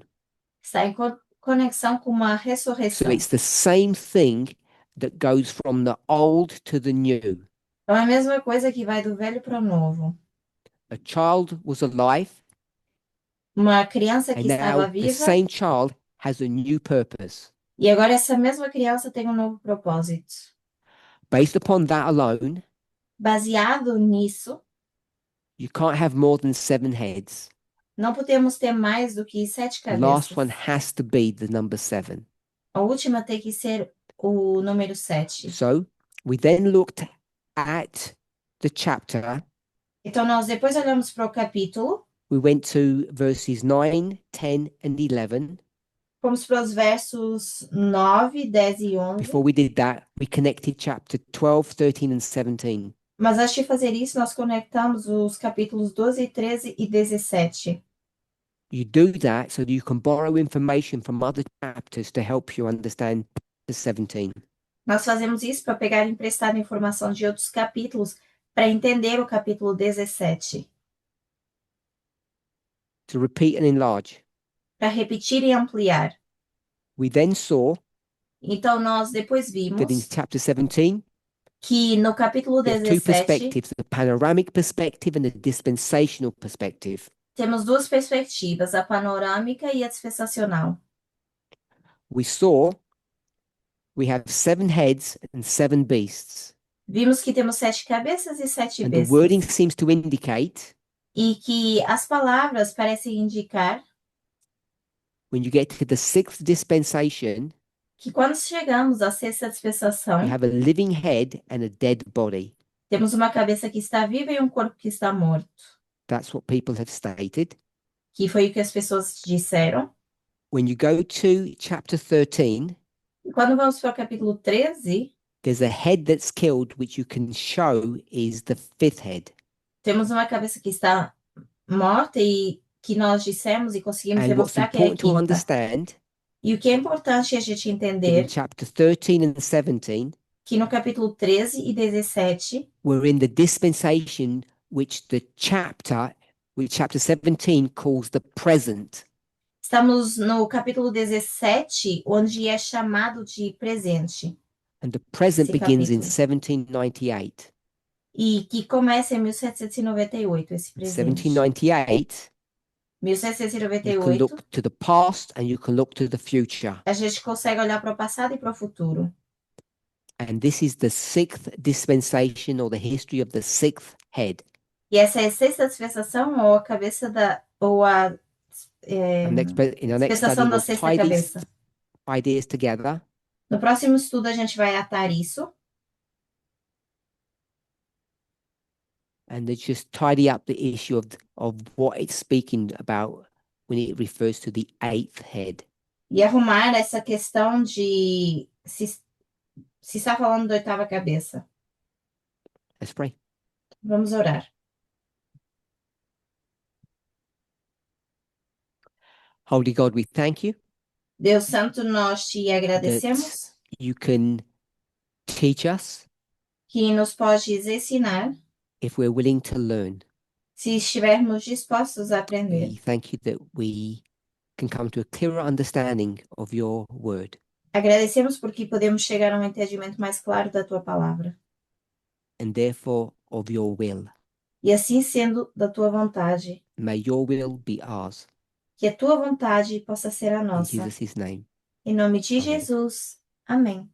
está em conexão com uma So ressurreição. it's the same thing that goes from the old to the new. Então é a mesma coisa que vai do velho para o novo. A child was alive, Uma criança que and now estava the viva same child has a new purpose. e agora essa mesma criança tem um novo propósito. Based upon that alone, Baseado nisso, you can't have more than 7 heads. não podemos ter mais do que 7 The last one cabeças. has to be the number 7. A última tem que ser o número 7. So we then looked at the chapter. Então nós depois olhamos para o capítulo, We went to verses 9, 10, and 11. fomos para os versos 9, 10 e 11. Before we did that, we connected chapter 12, 13, and 17. Mas antes de fazer isso, nós conectamos os capítulos 12, 13 e 17. You do that so that you can borrow information from other chapters to help you understand 17. Nós fazemos isso para pegar emprestada informação de outros capítulos para entender o capítulo 17. To repeat and enlarge. Para repetir e ampliar. We then saw Então, nós depois that in vimos chapter 17, que no capítulo there are two 17 perspectives, the panoramic perspective and the dispensational perspective. temos duas perspectivas, a panorâmica e a dispensacional. We saw we have 7 heads and 7 beasts. Vimos que temos 7 cabeças e 7 And the wording bestas. seems to indicate E que as palavras parecem indicar when you get to the 6th dispensation, que quando chegamos à sexta dispensação, you have a living head and a dead body. temos uma cabeça que está viva e um corpo que está morto. That's what people have stated. Que foi o que as pessoas disseram. When you go to chapter 13, E quando vamos para o capítulo 13, there's a head that's killed, which you can show is the 5th head. temos uma cabeça que está morta e que nós dissemos e conseguimos And what's demonstrar que é a important to quinta. understand, E o que é importante a gente that in entender chapter 13 and 17, que no capítulo 13 e 17, we're in the dispensation which chapter 17 calls the present. estamos no capítulo 17, onde é chamado de presente. And the present Esse begins in capítulo. 1798. E que começa em 1798, esse presente. 1798, you can 1798, look to the past and you can look to the future. a gente consegue olhar para o passado e para o futuro. And this is the 6th dispensation or the history of the 6th head. E essa é a sexta dispensação ou a cabeça da ou a In our next study, dispensação da we'll sexta tie these cabeça. ideas together No próximo estudo a gente vai atar isso and then just tidy up the issue of what it's speaking about when it refers to the 8th head. e arrumar essa questão de se está falando da oitava cabeça. Let's pray. Vamos orar. Holy God, we thank you Deus Santo, nós te agradecemos you can teach us que nos podes ensinar if we're willing to learn. se estivermos dispostos a aprender. We thank you that we can come to a clearer understanding of your word. Agradecemos porque podemos chegar a um entendimento mais claro da tua palavra. And therefore of your will. E assim sendo da tua vontade, May your will be ours. que a tua vontade possa ser a In nossa. Jesus' name. Em nome de Amém. Jesus. Amém.